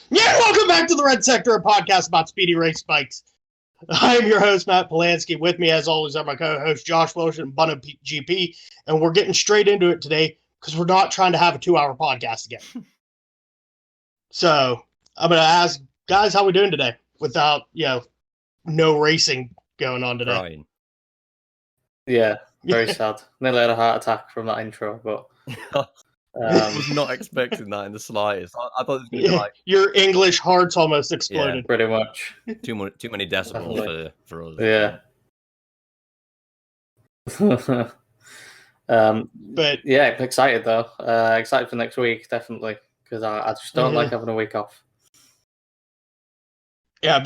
Yeah, welcome back to the Red Sector, a podcast about speedy race bikes. I am your host, Matt Polanski. With me, as always, are my co-host, Josh Wilson and MotoGP, and we're getting straight into it today because we're not trying to have a 2-hour podcast again. So, I'm going to ask, guys, how we doing today without, no racing going on today? Crying. Yeah, very sad. Nearly had a heart attack from that intro, but... I was not expecting that in the slightest. I thought it was going to be like... Your English heart's almost exploded. Yeah, pretty much. Too many decibels for us. Yeah. But yeah, excited though. Excited for next week, definitely, because I just don't like having a week off. Yeah,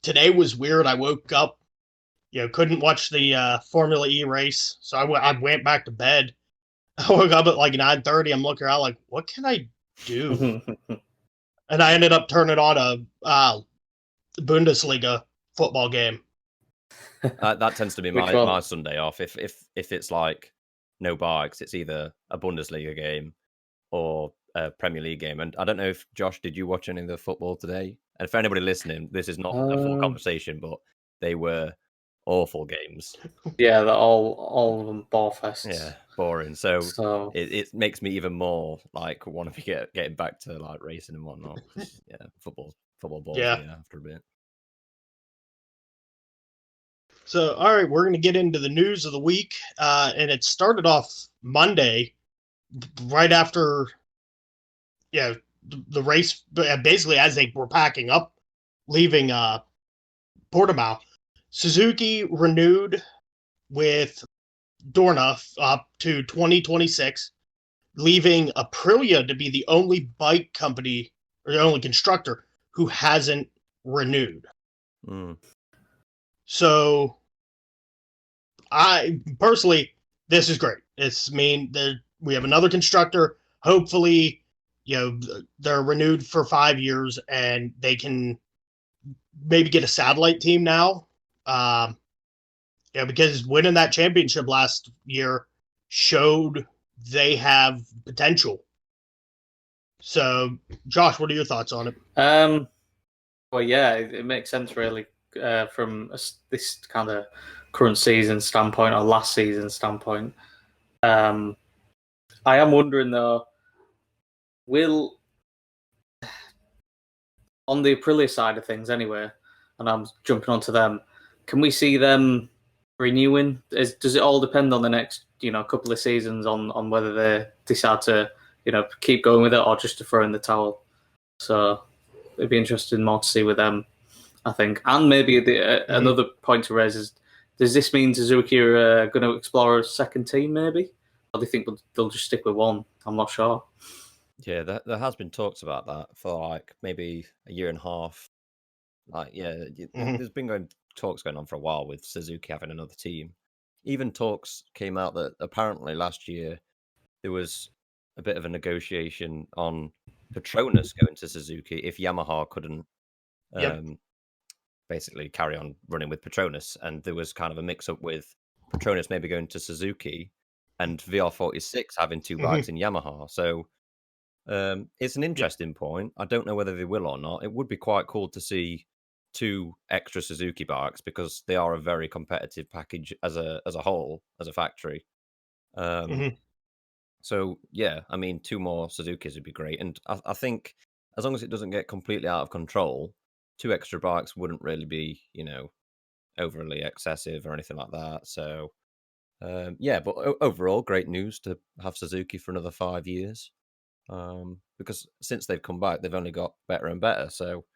today was weird. I woke up, couldn't watch the Formula E race, so I went back to bed. I woke up at 9:30. I'm looking around what can I do? And I ended up turning on a Bundesliga football game. That tends to be my Sunday off. If it's no bikes, it's either a Bundesliga game or a Premier League game. And I don't know if, Josh, did you watch any of the football today? And for anybody listening, this is not a full conversation, but they were awful games. Yeah, they're all of them ball fests. Yeah, boring. So it makes me even more want to be getting back to racing and whatnot. Yeah, football balls. Yeah, after a bit. So, all right, we're going to get into the news of the week, and it started off Monday, right after, the race, basically as they were packing up, leaving Portimao. Suzuki renewed with Dorna up to 2026, leaving Aprilia to be the only bike company or the only constructor who hasn't renewed. So, I personally, this is great. We have another constructor. Hopefully, they're renewed for 5 years and they can maybe get a satellite team now. Because winning that championship last year showed they have potential. So, Josh, what are your thoughts on it? Well, yeah, it makes sense really from this kind of current season standpoint or last season standpoint. I am wondering though, on the Aprilia side of things anyway, and I'm jumping onto them, can we see them renewing? Does it all depend on the next, couple of seasons on whether they decide to, keep going with it or just to throw in the towel? So it'd be interesting more to see with them, I think. And maybe another point to raise is, does this mean Suzuki are going to explore a second team maybe? Or do you think they'll just stick with one? I'm not sure. Yeah, there has been talks about that for maybe a year and a half. There's been talks going on for a while with Suzuki having another team. Even talks came out that apparently last year there was a bit of a negotiation on Petronas going to Suzuki if Yamaha couldn't basically carry on running with Petronas, and there was kind of a mix-up with Petronas maybe going to Suzuki and VR46 having two bikes in Yamaha. So it's an interesting point. I don't know whether they will or not. It would be quite cool to see two extra Suzuki bikes because they are a very competitive package as a whole, as a factory. So yeah, I mean, two more Suzukis would be great, and I think as long as it doesn't get completely out of control, two extra bikes wouldn't really be, overly excessive or anything like that. So but overall, great news to have Suzuki for another 5 years. Because since they've come back, they've only got better and better. So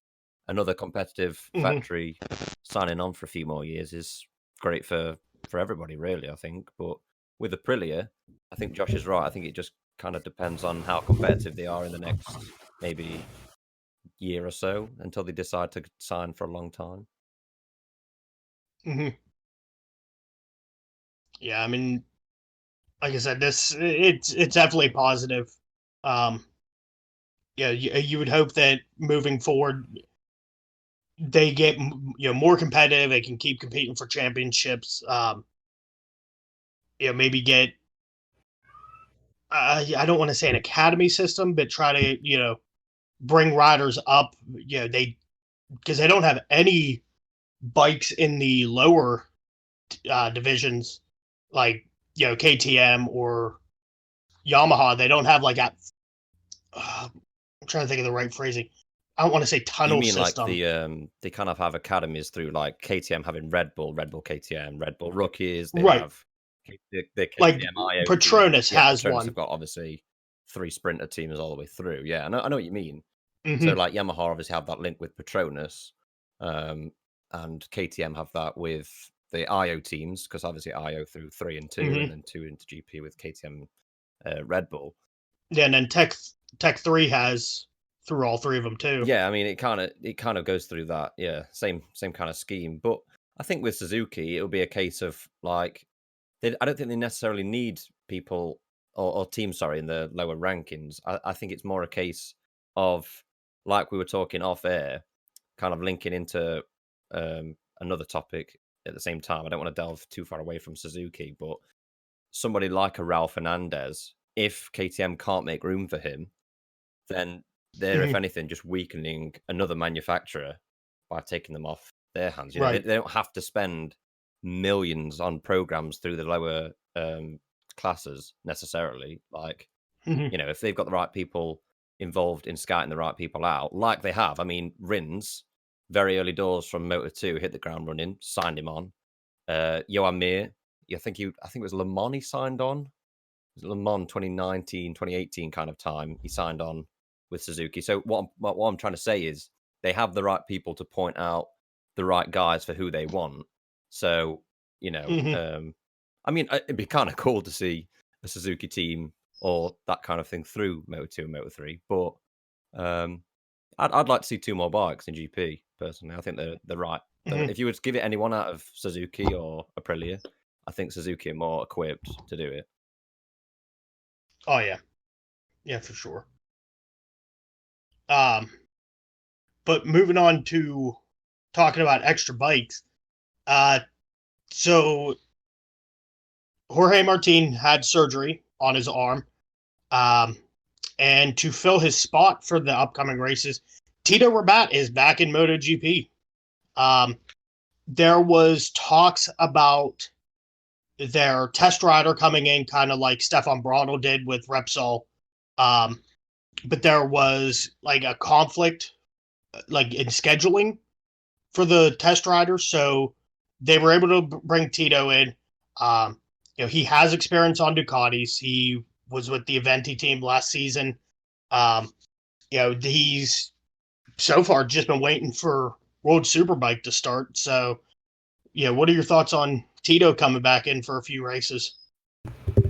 another competitive factory signing on for a few more years is great for everybody, really, I think. But with Aprilia, I think Josh is right. I think it just kind of depends on how competitive they are in the next maybe year or so until they decide to sign for a long time. Yeah, I mean, like I said, it's definitely positive. You would hope that moving forward, they get more competitive. They can keep competing for championships. Maybe get I don't want to say an academy system, but try to bring riders up. Because they don't have any bikes in the lower divisions, like KTM or Yamaha. They don't have like I'm trying to think of the right phrasing. I don't want to say tunnel You mean system. like they kind of have academies through like KTM having Red Bull KTM, Red Bull rookies. They Right. have the KTM Like IO Petronas team. has Petronas one. have got obviously 3 sprinter teams all the way through. Yeah, I know what you mean. Mm-hmm. So like Yamaha obviously have that link with Petronas, and KTM have that with the IO teams, because obviously IO through 3 and 2, and then 2 into GP with KTM Red Bull. Yeah, and then Tech 3 has through all 3 of them too. Yeah, I mean it kind of goes through that. Yeah, same kind of scheme. But I think with Suzuki, it'll be a case of like I don't think they necessarily need people or teams, sorry, in the lower rankings. I think it's more a case of, like we were talking off air, kind of linking into another topic at the same time. I don't want to delve too far away from Suzuki, but somebody like a Raul Fernandez, if KTM can't make room for him, then they're, if anything, just weakening another manufacturer by taking them off their hands. They don't have to spend millions on programs through the lower classes necessarily. Like, if they've got the right people involved in scouting the right people out, like they have. I mean, Rins, very early doors from Moto2, hit the ground running, signed him on. Johan Mir, I think it was Le Mans he signed on. It was Le Mans 2019, 2018 kind of time. He signed on with Suzuki. So what I'm trying to say is they have the right people to point out the right guys for who they want. So, I mean, it'd be kind of cool to see a Suzuki team or that kind of thing through Moto2 and Moto3. But I'd like to see 2 more bikes in GP, personally. I think they're right. If you were to give it anyone out of Suzuki or Aprilia, I think Suzuki are more equipped to do it. Oh, yeah. Yeah, for sure. But moving on to talking about extra bikes. So Jorge Martin had surgery on his arm. And to fill his spot for the upcoming races, Tito Rabat is back in MotoGP. There was talks about their test rider coming in, kind of like Stefan Bradl did with Repsol. But there was like a conflict like in scheduling for the test rider. So they were able to bring Tito in. He has experience on Ducatis. He was with the Aventi team last season. He's so far just been waiting for World Superbike to start. So, what are your thoughts on Tito coming back in for a few races?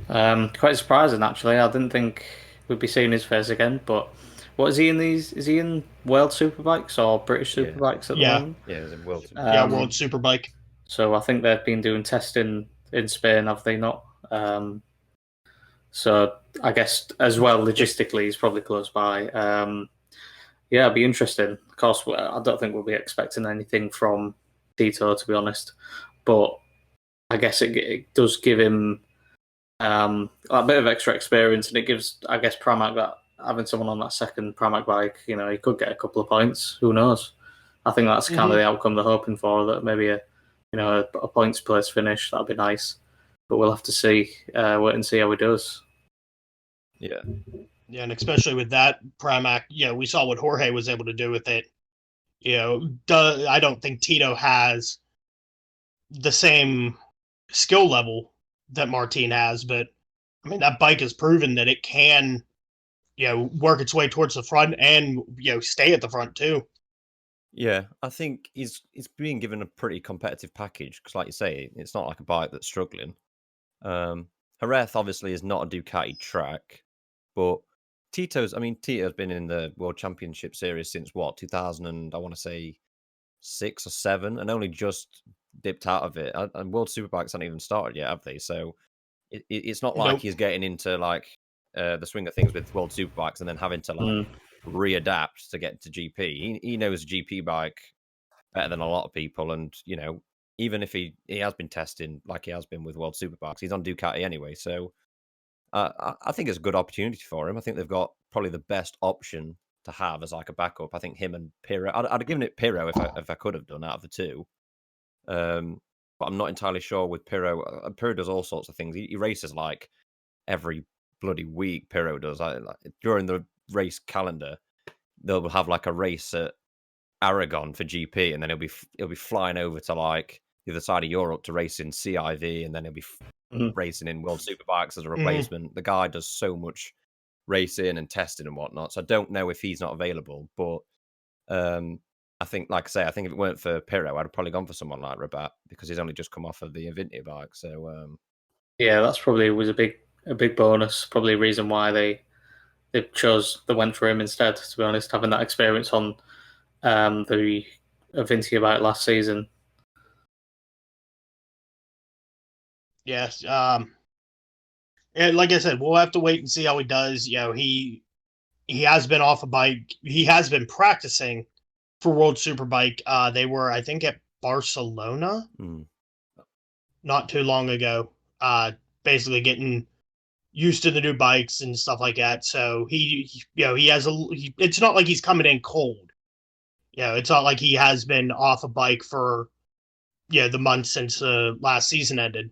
Quite surprising, actually. I didn't think we'd be seeing his face again. But what is he in these? Is he in World Superbikes or British Superbikes at the moment? Yeah, he's in World Superbike. World Superbike. So I think they've been doing testing in Spain, have they not? So I guess as well, logistically, he's probably close by. It'd be interesting. Of course, I don't think we'll be expecting anything from Tito, to be honest. But I guess it does give him a bit of extra experience, and it gives, I guess, Pramac that having someone on that second Pramac bike, he could get a couple of points. Who knows? I think that's kind of the outcome they're hoping for. That maybe a points place finish, that'd be nice. But we'll have to see, wait and see how he does. Yeah. Yeah, and especially with that Pramac, we saw what Jorge was able to do with it. I don't think Tito has the same skill level that Martin has, but I mean that bike has proven that it can, work its way towards the front and stay at the front too. Yeah, I think he's being given a pretty competitive package because, like you say, it's not like a bike that's struggling. Jerez obviously is not a Ducati track, but Tito's been in the World Championship Series since 2000 and I want to say 6 or 7, and only just dipped out of it. And World Superbikes haven't even started yet, have they? So it's not like he's getting into like the swing of things with World Superbikes and then having to like readapt to get to GP. He knows a GP bike better than a lot of people, and even if he has been testing like he has been with World Superbikes, he's on Ducati anyway. So I think it's a good opportunity for him. I think they've got probably the best option to have as like a backup. I think him and Pirro. I'd have given it Pirro if I could have done out of the two. But I'm not entirely sure with Pirro. Pirro does all sorts of things. He races like every bloody week. Pirro does. During the race calendar, they'll have like a race at Aragon for GP, and then he'll be flying over to like the other side of Europe to race in CIV, and then he'll be racing in World Superbikes as a replacement. The guy does so much racing and testing and whatnot. So I don't know if he's not available, but I think, like I say, I think if it weren't for Pirro, I'd have probably gone for someone like Rabat because he's only just come off of the Avinti bike. So yeah, that's probably was a big bonus. Probably a reason why they went for him instead. To be honest, having that experience on the Avinti bike last season. Yes. And like I said, we'll have to wait and see how he does. You know, he has been off a bike. He has been practicing for World Superbike. They were, I think, at Barcelona not too long ago. Basically getting used to the new bikes and stuff like that. So he has it's not like he's coming in cold. You know, it's not like he has been off a bike for the month since the last season ended.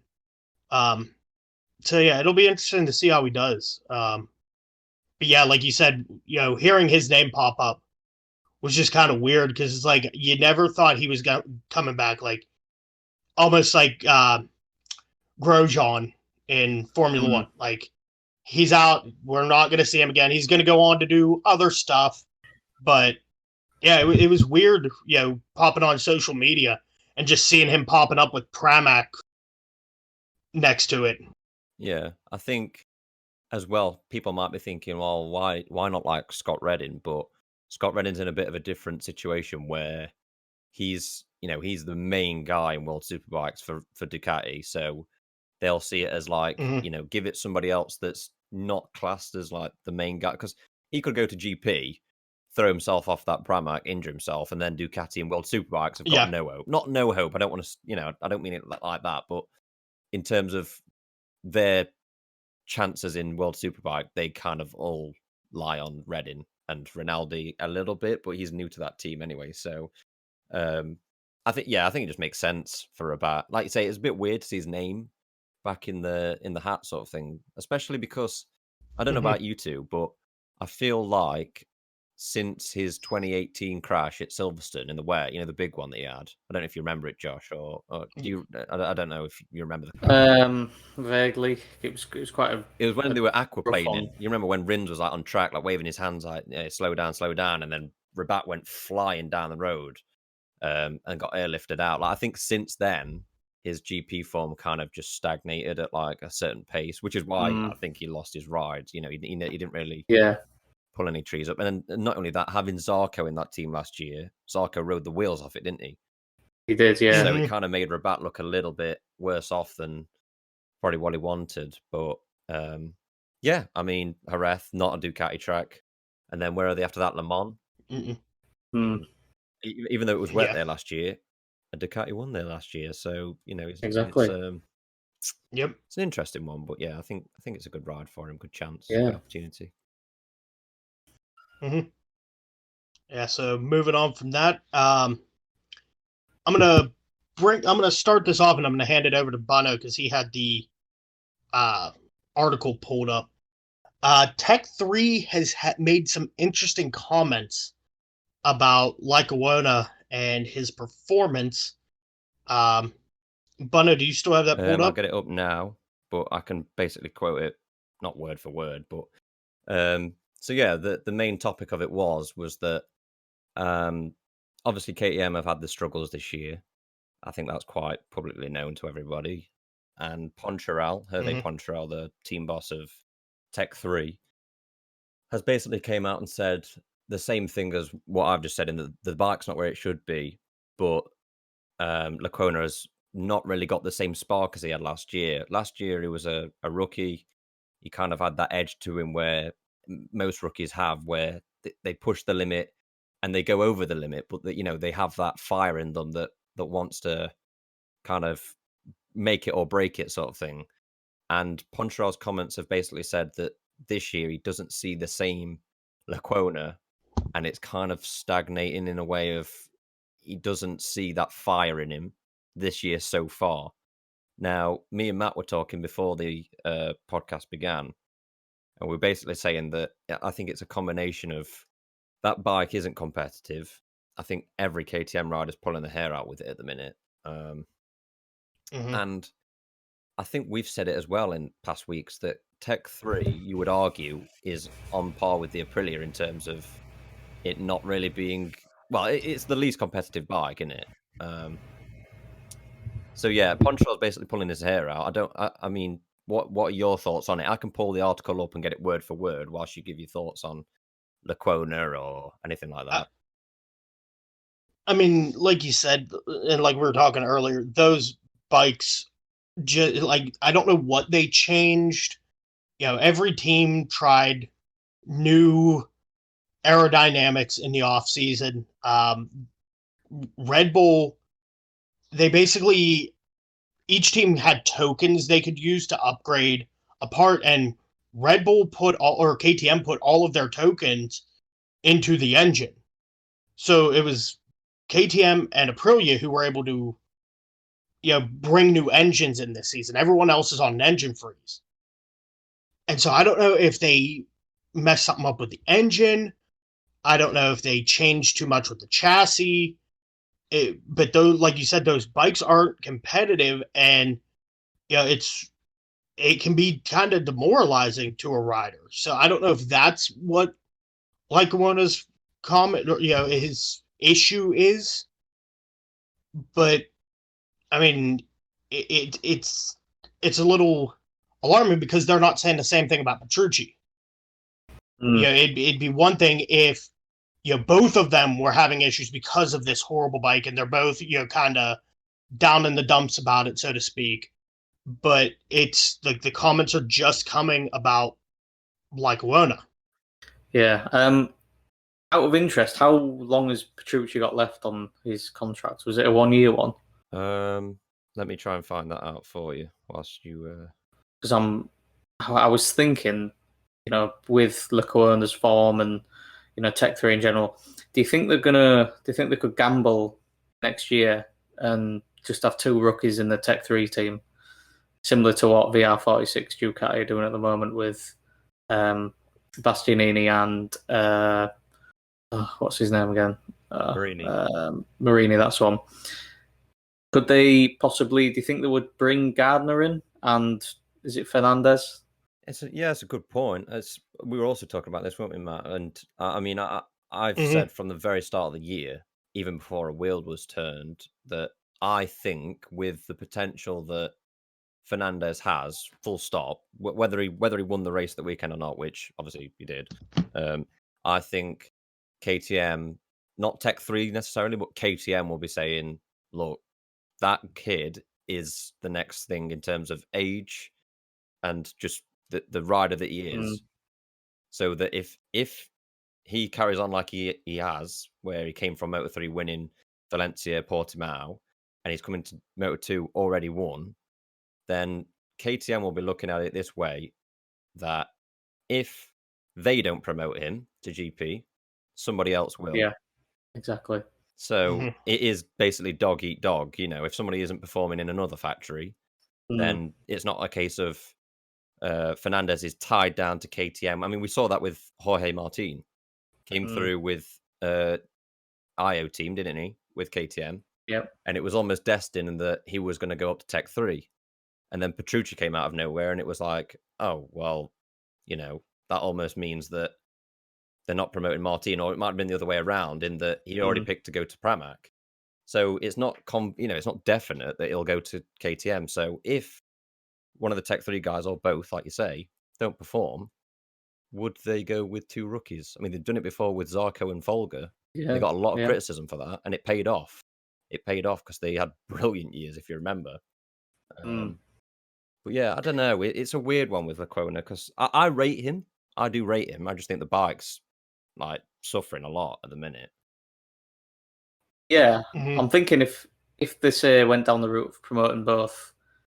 So yeah, it'll be interesting to see how he does. But yeah, like you said, hearing his name pop up was just kind of weird because it's like you never thought he was coming back, like almost like Grosjean in Formula One. Like he's out, we're not going to see him again. He's going to go on to do other stuff, but yeah, it was weird, popping on social media and just seeing him popping up with Pramac next to it. Yeah, I think as well, people might be thinking, well, why not like Scott Redding? But Scott Redding's in a bit of a different situation where he's the main guy in World Superbikes for Ducati, so they'll see it as like give it somebody else that's not classed as like the main guy, because he could go to GP, throw himself off that Pramac, injure himself, and then Ducati and World Superbikes have got no hope. Not no hope. I don't want to, I don't mean it like that, but in terms of their chances in World Superbike, they kind of all lie on Redding and Rinaldi a little bit, but he's new to that team anyway. So I think it just makes sense for Rabat. Like you say, it's a bit weird to see his name back in the hat sort of thing, especially because I don't know about you two, but I feel like since his 2018 crash at Silverstone in the wet, the big one that he had. I don't know if you remember it, Josh, or do you? I don't know if you remember the crash. Vaguely. It was quite a. It was when they were aquaplaning. You remember when Rins was like on track, like waving his hands, like slow down, and then Rabat went flying down the road, and got airlifted out. Like I think since then, his GP form kind of just stagnated at like a certain pace, which is why I think he lost his rides. He didn't really pull any trees up. And then not only that, having Zarco in that team last year, Zarco rode the wheels off it, didn't he? He did, yeah. So it kind of made Rabat look a little bit worse off than probably what he wanted. But yeah, I mean, Jerez, not a Ducati track. And then where are they after that? Le Mans? Even though it was wet there last year, a Ducati won there last year. So, exactly. It's an interesting one. But yeah, I think it's a good ride for him, good chance, good opportunity. Yeah, so moving on from that, I'm gonna start this off and I'm gonna hand it over to Bono because he had the article pulled up. Tech 3 has made some interesting comments about Lecuona and his performance. Bono, do you still have that pulled up? I'll get it up now, but I can basically quote it, not word for word, but so yeah, the main topic of it was that obviously KTM have had the struggles this year. I think that's quite publicly known to everybody. And Poncharal, Hervé Poncharal, the team boss of Tech 3, has basically came out and said the same thing as what I've just said, in that the bike's not where it should be, but Lecuona has not really got the same spark as he had last year. Last year, he was a rookie. He kind of had that edge to him where most rookies have, where they push the limit and they go over the limit, but they have that fire in them that wants to kind of make it or break it sort of thing. And Poncharal's comments have basically said that this year he doesn't see the same Lecuona and it's kind of stagnating in a way of he doesn't see that fire in him this year so far. Now, me and Matt were talking before the podcast began, and we're basically saying that I think it's a combination of that bike isn't competitive. I think every KTM rider's pulling the hair out with it at the minute. And I think we've said it as well in past weeks that Tech 3, you would argue, is on par with the Aprilia in terms of it not really being... Well, it's the least competitive bike, isn't it? So, yeah, Ponchaw's basically pulling his hair out. I mean, what are your thoughts on it? I can pull the article up and get it word for word whilst you give your thoughts on Lecuona or anything like that. I mean, like you said, and like we were talking earlier, those bikes, I don't know what they changed. Every team tried new aerodynamics in the off season. Red Bull, they basically, each team had tokens they could use to upgrade a part, and Red Bull KTM put all of their tokens into the engine. So it was KTM and Aprilia who were able to, bring new engines in this season. Everyone else is on an engine freeze. And so I don't know if they messed something up with the engine. I don't know if they changed too much with the chassis. But those, like you said, those bikes aren't competitive, and it can be kind of demoralizing to a rider. So I don't know if that's what Lecuona's comment or his issue is. But I mean, it's a little alarming because they're not saying the same thing about Petrucci. It'd be one thing if both of them were having issues because of this horrible bike, and they're both kind of down in the dumps about it, so to speak. But it's like the comments are just coming about Lecuona. Yeah. Out of interest, how long has Petrucci got left on his contract? Was it a 1-year one? Let me try and find that out for you whilst you. Because I was thinking, with Lecuona's form and Tech 3 in general, do you think they could gamble next year and just have two rookies in the Tech 3 team, similar to what VR46 Ducati are doing at the moment with Bastianini and what's his name again? Marini. Marini, that's one. Could they possibly? Do you think they would bring Gardner in? And is it Fernandez? It's a good point. We were also talking about this, weren't we, Matt? And I've said from the very start of the year, even before a wheel was turned, that I think with the potential that Fernandez has, full stop, whether he won the race that weekend or not, which obviously he did, I think KTM, not Tech 3 necessarily, but KTM will be saying, look, that kid is the next thing in terms of age and just the rider that he is. So that if he carries on like he has, where he came from Moto3 winning Valencia, Portimao, and he's coming to Moto2 already won, then KTM will be looking at it this way, that if they don't promote him to GP, somebody else will. Yeah, exactly. So it is basically dog eat dog. If somebody isn't performing in another factory, then it's not a case of Fernandez is tied down to KTM. I mean, we saw that with Jorge Martin. Came through with IO team, didn't he? With KTM. Yep. And it was almost destined that he was going to go up to Tech 3. And then Petrucci came out of nowhere, and it was like, oh, well, that almost means that they're not promoting Martin, or it might have been the other way around, in that he already picked to go to Pramac. So it's not, it's not definite that he'll go to KTM. So if one of the Tech 3 guys, or both, like you say, don't perform, would they go with two rookies? I mean, they've done it before with Zarco and Folger. Yeah, they got a lot of criticism for that, and it paid off. It paid off because they had brilliant years, if you remember. But yeah, I don't know. It's a weird one with Lecuona because I rate him. I do rate him. I just think the bike's suffering a lot at the minute. Yeah, I'm thinking if they say went down the route of promoting both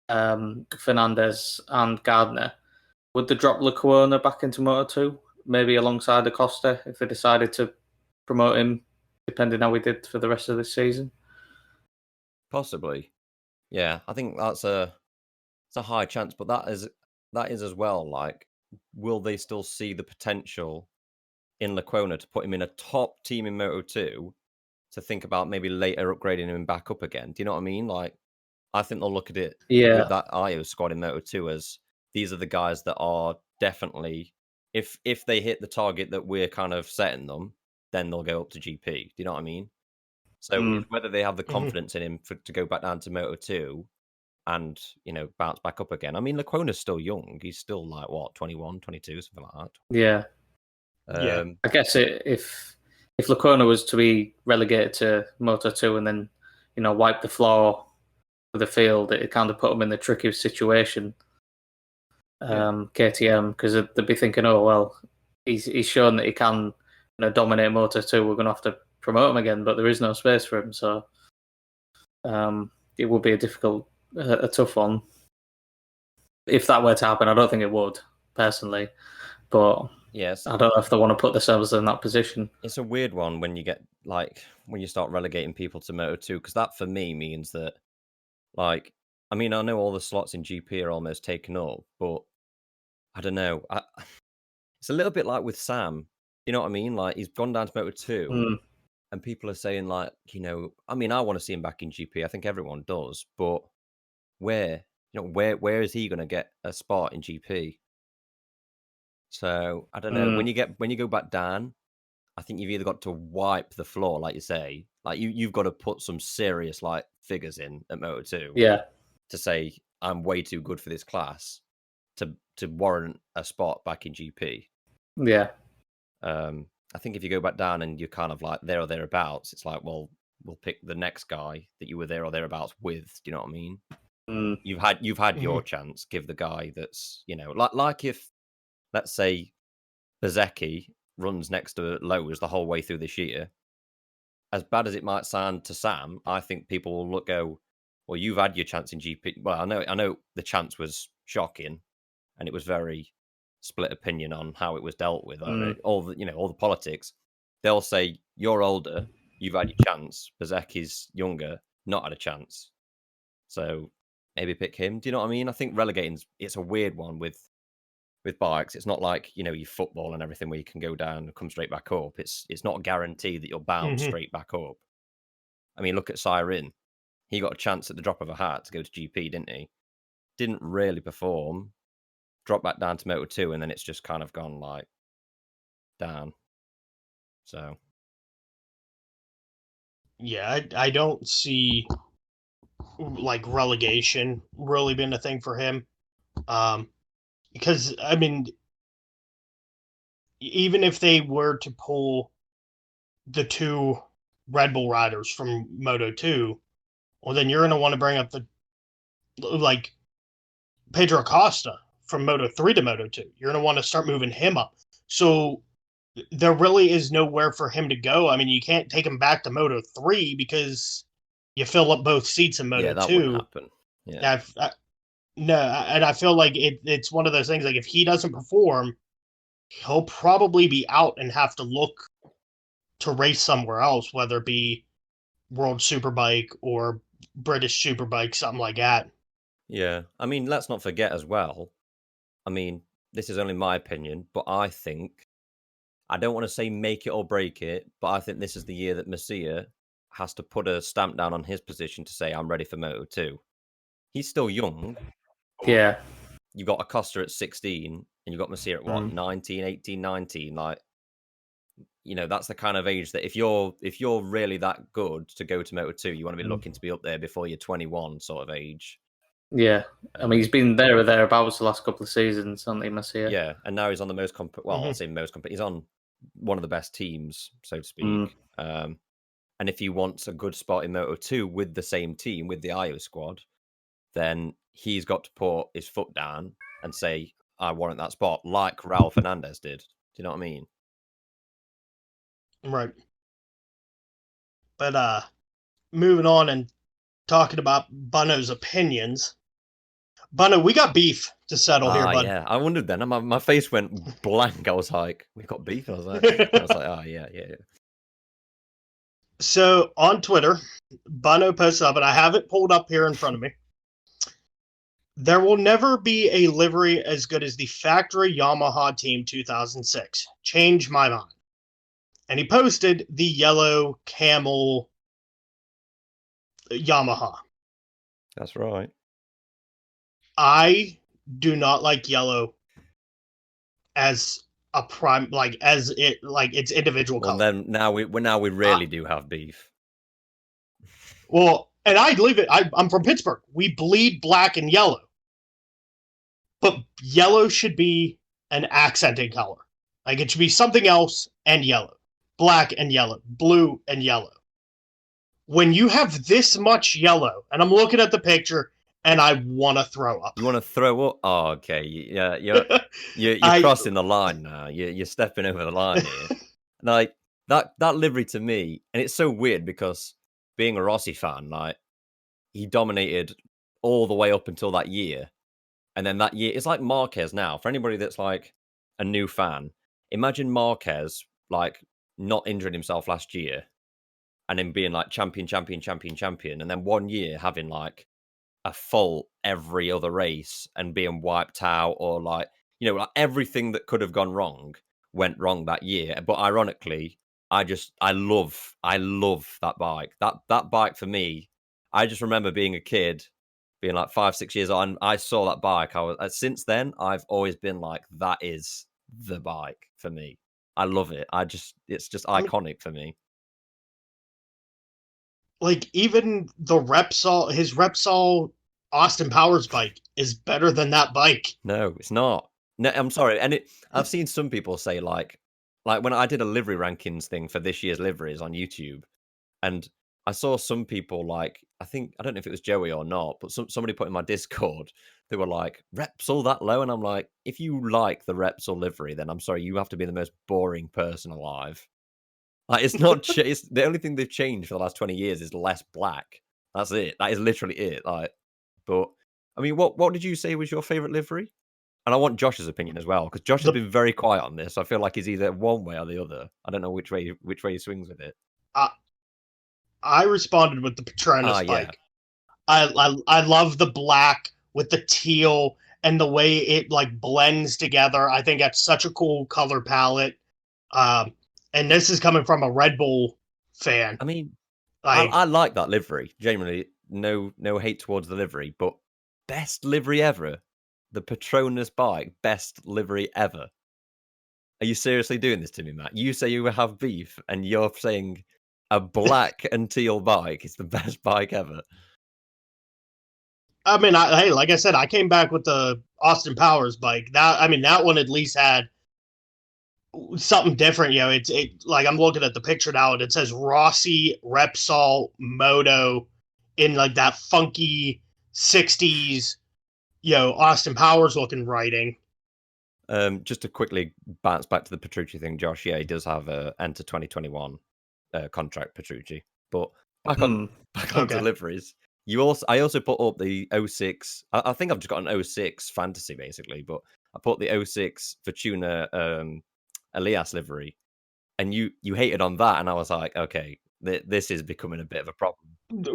Fernandez and Gardner, would they drop Lecuona back into Moto2, maybe alongside Acosta, if they decided to promote him, depending how we did for the rest of this season. Possibly. Yeah, I think it's a high chance, but that is as well, like, will they still see the potential in Lecuona to put him in a top team in Moto2 to think about maybe later upgrading him back up again? Do you know what I mean? Like, I think they'll look at it with that IO squad in Moto2 as these are the guys that are definitely, if they hit the target that we're kind of setting them, then they'll go up to GP. Do you know what I mean? So it's whether they have the confidence in him to go back down to Moto2 and, bounce back up again. I mean, Lecuona's still young. He's still like, what, 21, 22, something like that. Yeah. I guess if Lecuona was to be relegated to Moto2 and then, wipe the floor of the field, it kind of put him in the trickiest situation. KTM, because they'd be thinking, oh, well, he's shown that he can dominate Moto2. We're going to have to promote him again, but there is no space for him. So it would be a tough one. If that were to happen, I don't think it would, personally. But yes, I don't know if they want to put themselves in that position. It's a weird one when you get, like, when you start relegating people to Moto2, because that for me means that, like, I mean, I know all the slots in GP are almost taken up, but I don't know. It's a little bit like with Sam. You know what I mean? Like, he's gone down to Moto2, and people are saying, like, I mean, I want to see him back in GP. I think everyone does, but where is he going to get a spot in GP? So I don't know. When you go back down, I think you've either got to wipe the floor, like you say, like you've got to put some serious like figures in at Moto2, to say I'm way too good for this class to warrant a spot back in GP. Yeah. I think if you go back down and you're kind of like there or thereabouts, it's like, well, we'll pick the next guy that you were there or thereabouts with. Do you know what I mean? You've had your chance. Give the guy that's like if, let's say, Bezzecchi runs next to Lowe's the whole way through this year. As bad as it might sound to Sam, I think people will go, well, you've had your chance in GP. Well, I know the chance was shocking, and it was very split opinion on how it was dealt with. All the politics. They'll say you're older, you've had your chance. Bezzecchi's younger, not had a chance. So maybe pick him. Do you know what I mean? I think it's a weird one with bikes. It's not like your football and everything where you can go down and come straight back up. It's not a guarantee that you'll bounce straight back up. I mean, look at Siren. He got a chance at the drop of a hat to go to GP, didn't he? Didn't really perform. Dropped back down to Moto2, and then it's just kind of gone like down. So yeah, I don't see like relegation really being a thing for him. Because, I mean, even if they were to pull the two Red Bull riders from Moto2, well, then you're going to want to bring up Pedro Acosta from Moto3 to Moto2. You're going to want to start moving him up. So there really is nowhere for him to go. I mean, you can't take him back to Moto3 because you fill up both seats in Moto2. Yeah, that wouldn't happen. Yeah. No, and I feel like it's one of those things, like if he doesn't perform, he'll probably be out and have to look to race somewhere else, whether it be World Superbike or British Superbike, something like that. Yeah, I mean, let's not forget as well, I mean, this is only my opinion, but I think, I don't want to say make it or break it, but I think this is the year that Masia has to put a stamp down on his position to say, I'm ready for Moto2. He's still young. Yeah. You've got Acosta at 16, and you've got Masia at what, 19, 18, 19. Like, that's the kind of age that if you're really that good to go to Moto2, you want to be looking to be up there before you're 21 sort of age. Yeah. I mean, he's been there or thereabouts the last couple of seasons, hasn't he, Masia? Yeah, and now he's on the most I'll say he's on one of the best teams, so to speak. And if he wants a good spot in Moto2 with the same team, with the IO squad, then he's got to put his foot down and say, I warrant that spot, like Raul Fernandez did. Do you know what I mean? Right. But moving on and talking about Bunno's opinions. Bunno, we got beef to settle here, bud. Yeah, I wondered then. My face went blank. I was like, we got beef? I was like, yeah. So on Twitter, Bono posted up, and I have it pulled up here in front of me. There will never be a livery as good as the factory Yamaha Team 2006. Change my mind. And he posted the yellow camel Yamaha. That's right. I do not like yellow as a prime, like as it, like its individual Well, color. then now we really do have beef. Well, and I believe it. I'm from Pittsburgh. We bleed black and yellow, but yellow should be an accenting color. Like it should be something else and yellow, black and yellow, blue and yellow. When you have this much yellow, and I'm looking at the picture, and I want to throw up. You want to throw up? Oh, okay. Yeah, you're crossing the line now. You're stepping over the line here. Like that livery to me, and it's so weird because being a Rossi fan, like he dominated all the way up until that year, and then that year it's like Marquez now. For anybody that's like a new fan, imagine Marquez like not injuring himself last year, and then being like champion, and then 1 year having like a fault every other race and being wiped out, or like, you know, like everything that could have gone wrong went wrong that year. But ironically, I love that bike. That bike for me, I just remember being a kid, being like 5-6 years old, and I saw that bike. I was since then I've always been like, that is the bike for me. I love it. It's just iconic for me. Like even the his Repsol Austin Powers bike is better than that bike. No, it's not. No, I'm sorry. And I've seen some people say like when I did a livery rankings thing for this year's liveries on YouTube, and I saw some people like, I don't know if it was Joey or not, but somebody put in my Discord, they were like, Repsol that low? And I'm like, if you like the Repsol livery, then I'm sorry, you have to be the most boring person alive. Like, it's not. It's the only thing they've changed for the last 20 years is less black. That's it. That is literally it. Like, but I mean, what did you say was your favorite livery? And I want Josh's opinion as well, because Josh has been very quiet on this. I feel like he's either one way or the other. I don't know which way he swings with it. I responded with the Petronas bike. Yeah. I love the black with the teal and the way it like blends together. I think that's such a cool color palette. And this is coming from a Red Bull fan. I mean, I like that livery. Genuinely, no hate towards the livery, but best livery ever. The Petronas bike, best livery ever. Are you seriously doing this to me, Matt? You say you have beef, and you're saying a black and teal bike is the best bike ever. I mean, hey, like I said, I came back with the Austin Powers bike. That one at least had something different. You know, it like I'm looking at the picture now, and it says Rossi Repsol Moto in like that funky 60s, you know, Austin Powers looking writing. Just to quickly bounce back to the Petrucci thing, Josh. Yeah, he does have a enter 2021 contract, Petrucci. But back on deliveries. I also put up the 06. I think I've just got an 06 fantasy basically, but I put the 06 Fortuna Elias livery, and you hated on that, and I was like, okay, this is becoming a bit of a problem.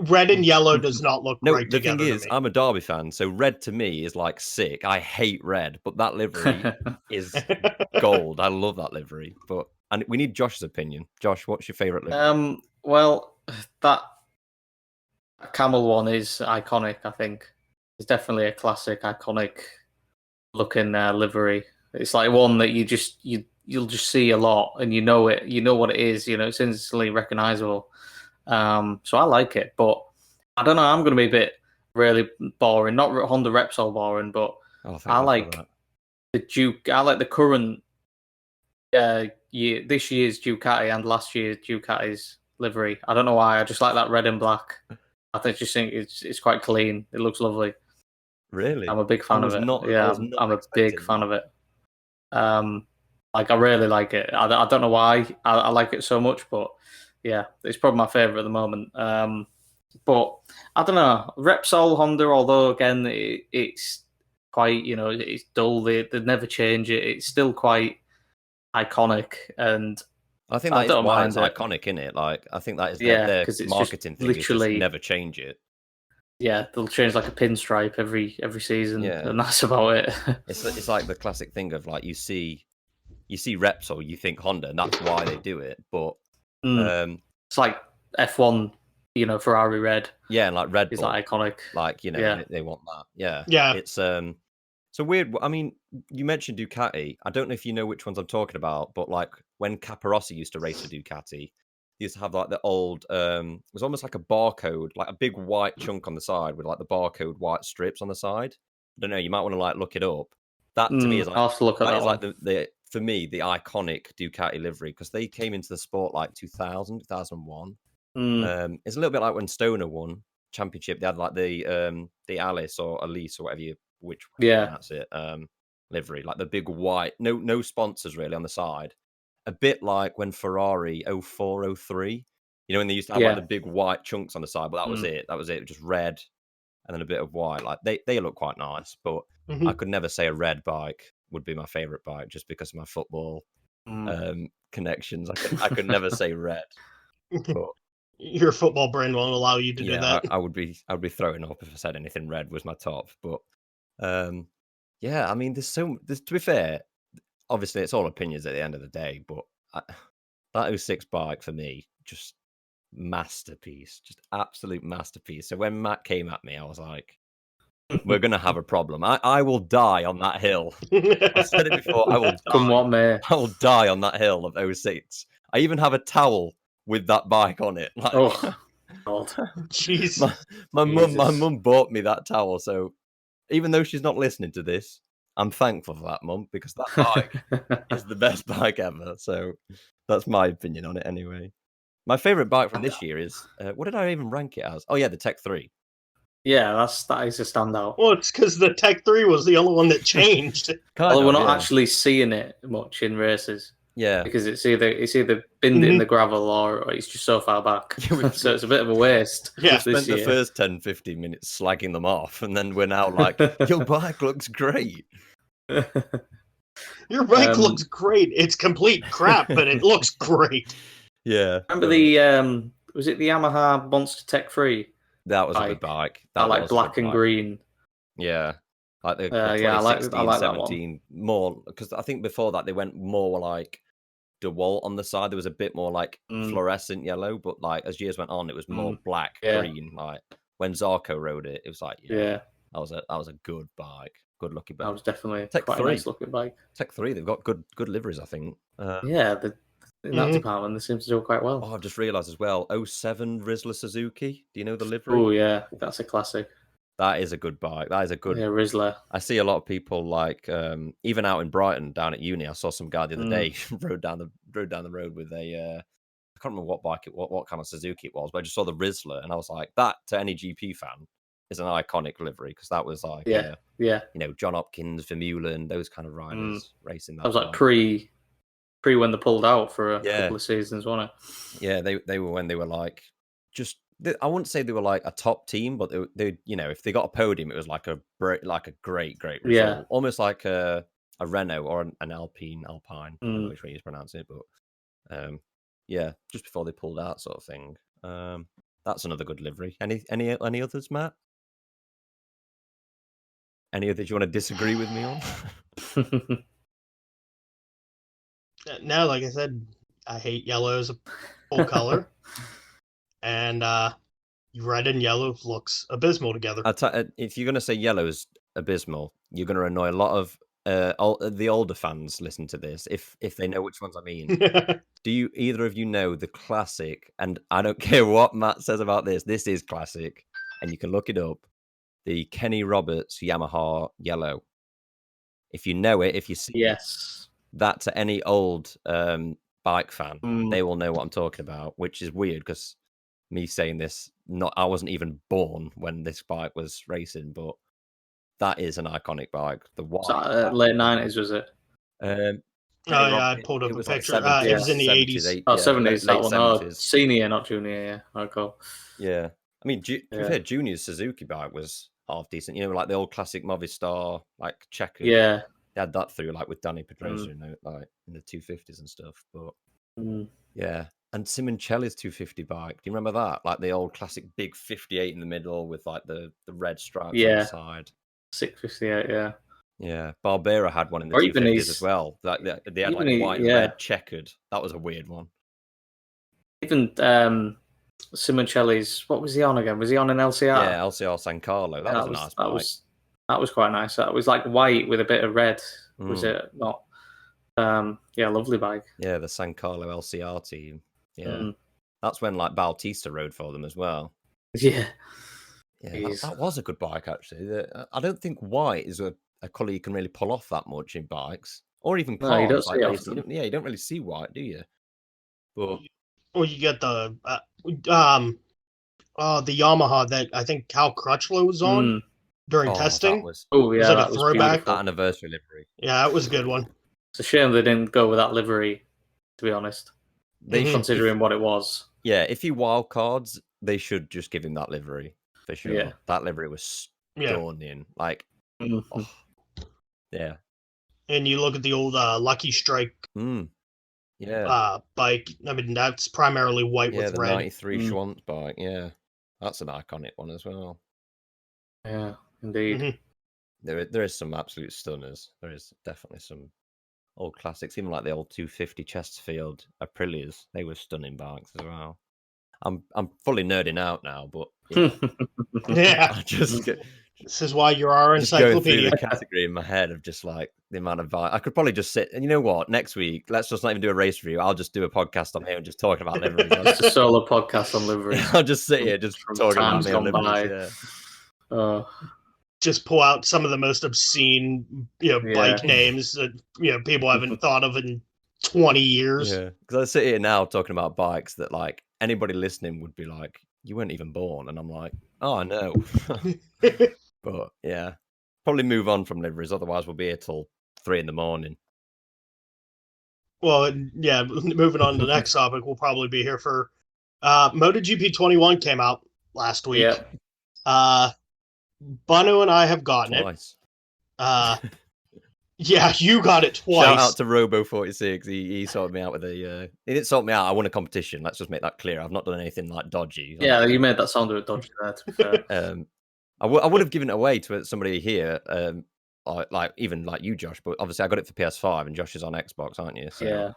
Red and yellow does not look right together. The thing is, I'm a Derby fan, so red to me is like sick. I hate red, but that livery is gold. I love that livery. And we need Josh's opinion. Josh, what's your favorite livery? Well, that camel one is iconic. I think it's definitely a classic, iconic looking livery. It's like one that you'll just see a lot, and you know it. You know what it is. You know, it's instantly recognizable. So I like it, but I don't know. I'm going to be a bit really boring. Not Honda Repsol boring, but I like the Duke. I like the current this year's Ducati and last year's Ducati's livery. I don't know why. I just like that red and black. I think it's quite clean. It looks lovely. Really, I'm a big fan of it. I'm a big fan of it. Like I really like it. I don't know why I like it so much, but yeah, it's probably my favorite at the moment. But I don't know, Repsol Honda. Although again, it's quite, you know, it's dull. They never change it. It's still quite iconic, and I think I that is don't why it's mind it. iconic, isn't it? Like, I think that is Yeah, their 'cause it's just marketing thing is just literally- never change it. Yeah, they'll change like a pinstripe every season, Yeah. and that's about it. It's like the classic thing of like you see Repsol, you think Honda, and that's why they do it. But It's like F1, Ferrari red yeah, and like Red is Bull, like iconic. like Yeah. they want that. Yeah, Yeah. It's a weird. I mean, you mentioned Ducati. I don't know if you know which ones I'm talking about, but like when Capirossi used to race for Ducati, he used to have like the old. It was almost like a barcode, like a big white chunk on the side with like the barcode white strips on the side. I don't know. You might want to like look it up. That to me is like I'll have to look at that that is one. like the for me the iconic Ducati livery because they came into the sport like 2000, 2001. It's a little bit like when Stoner won championship. They had like the Alice or Elise or whatever which way you pronounce it livery, like the big white, no sponsors really on the side. A bit like when Ferrari 04, 03, when they used to have like the big white chunks on the side, but that was it. That was it. Just red and then a bit of white. Like they look quite nice, but I could never say a red bike would be my favorite bike just because of my football connections. I could never say red. But your football brain won't allow you to do that. I would be throwing up if I said anything red was my top. But yeah, I mean, there's to be fair, obviously it's all opinions at the end of the day, but that 06 bike for me, just masterpiece, just absolute masterpiece. So when Matt came at me, I was like, we're gonna have a problem. I will die on that hill. I said it before. I will Come what may. I will die on that hill of 06. I even have a towel with that bike on it. Like, Oh, God. Jeez. my mum bought me that towel. So even though she's not listening to this, I'm thankful for that, Mum, because that bike is the best bike ever. So that's my opinion on it anyway. My favorite bike from this year is what did I even rank it as? Oh yeah, the Tech 3. Yeah, that is a standout. Well, it's because the Tech 3 was the only one that changed. Although we're not actually seeing it much in races. Yeah, because it's either binned it in the gravel or it's just so far back. So it's a bit of a waste. Yeah, we spent the first 10-15 minutes slagging them off, and then we're now like, your bike looks great. Your bike looks great. It's complete crap, but it looks great. Yeah. Remember the was it the Yamaha Monster Tech 3? That was a good bike. That like black and green. Yeah. Like the 2016, I like 17 more, because I think before that they went more like DeWalt on the side. There was a bit more like fluorescent yellow, but like as years went on, it was more black, green. Like when Zarco rode it, it was like that was a good bike, good looking bike. That was definitely Tech quite 3. a nice looking bike. Tech 3, they've got good liveries, I think. In that department, they seem to do quite well. Oh, I've just realised as well, 07 Rizzler Suzuki. Do you know the livery? Oh yeah, that's a classic. That is a good bike. That is a good Rizzler. I see a lot of people like even out in Brighton down at uni. I saw some guy the other day rode down the road with a I can't remember what bike what kind of Suzuki it was, but I just saw the Rizzler and I was like, that to any GP fan is an iconic livery because that was like John Hopkins, Vermeulen, those kind of riders racing that. That was like pre when they pulled out for a couple of seasons, wasn't it? Yeah, they were when they were like I wouldn't say they were like a top team, but they if they got a podium, it was like a great result. Yeah. Almost like a Renault or an Alpine. I don't know which way you pronounce it, but just before they pulled out, sort of thing. That's another good livery. Any others, Matt? Any others you want to disagree with me on? No, like I said, I hate yellow as a full color. And red and yellow looks abysmal together. If you're going to say yellow is abysmal, you're going to annoy a lot of the older fans listen to this if they know which ones I mean. Do either of you know the classic, and I don't care what Matt says about this is classic, and you can look it up, the Kenny Roberts Yamaha yellow. If you know it, if you see that to any old bike fan, they will know what I'm talking about, which is weird because me saying this, I wasn't even born when this bike was racing, but that is an iconic bike. The white late 90s, was it? I pulled up a picture. It was in the 80s. 70s, that one. 70s. Senior, not junior, yeah. Okay. Yeah. I mean, to be fair, Junior's Suzuki bike was half decent. Like the old classic Movistar, like checkers. Yeah. They had that through, like with Danny Pedrosa, like in the 250s and stuff. But Yeah. And Simoncelli's 250 bike. Do you remember that? Like the old classic big 58 in the middle with like the red stripes on the side. 658, yeah. Yeah. Barbera had one in the Or even 250s as well. Like they had like white and red checkered. That was a weird one. Even Simoncelli's, what was he on again? Was he on an LCR? Yeah, LCR San Carlo. That was a nice bike. That was quite nice. That was like white with a bit of red. Was it not? Lovely bike. Yeah, the San Carlo LCR team. Yeah. That's when like Bautista rode for them as well. Yeah. Yeah, that was a good bike actually. I don't think white is a colour you can really pull off that much in bikes. Or even cars. No, you don't see often. You don't really see white, do you? But or you get the Yamaha that I think Cal Crutchlow was on during testing. That was like a throwback. That anniversary livery. Yeah, that was a good one. It's a shame they didn't go with that livery, to be honest. Considering what it was. Yeah, if you wild cards, they should just give him that livery for sure. Yeah. That livery was stunning. Like, yeah. And you look at the old Lucky Strike bike. I mean, that's primarily white with the red. 93 Schwantz bike. Yeah, that's an iconic one as well. Yeah, indeed. There is some absolute stunners. There is definitely some old classics, even like the old 250 Chesterfield Aprilias. They were stunning bikes as well. I'm fully nerding out now, but yeah, I just this is why you're our encyclopedia. Going through the category in my head of just like the amount of bikes. I could probably just sit, and you know what? Next week, let's just not even do a race review. I'll just do a podcast on here and just talking about liveries. It's a solo podcast on liveries. I'll just sit here just talking about me on liveries. Yeah. Just pull out some of the most obscene, bike names that people haven't thought of in 20 years. Yeah, because I sit here now talking about bikes that like anybody listening would be like, "You weren't even born," and I'm like, "Oh, I know." But yeah, probably move on from liveries. Otherwise, we'll be here till 3 a.m. Well, yeah. Moving on to the next topic, we'll probably be here for MotoGP21 came out last week. Yeah. Banu and I have gotten twice. Yeah, you got it twice. Shout out to Robo46. He sorted me out with he didn't sort me out. I won a competition. Let's just make that clear. I've not done anything like dodgy. Yeah, you made that sound a bit dodgy there, to be fair. I would have given it away to somebody here, like even like you, Josh. But obviously, I got it for PS5, and Josh is on Xbox, aren't you? So, yeah.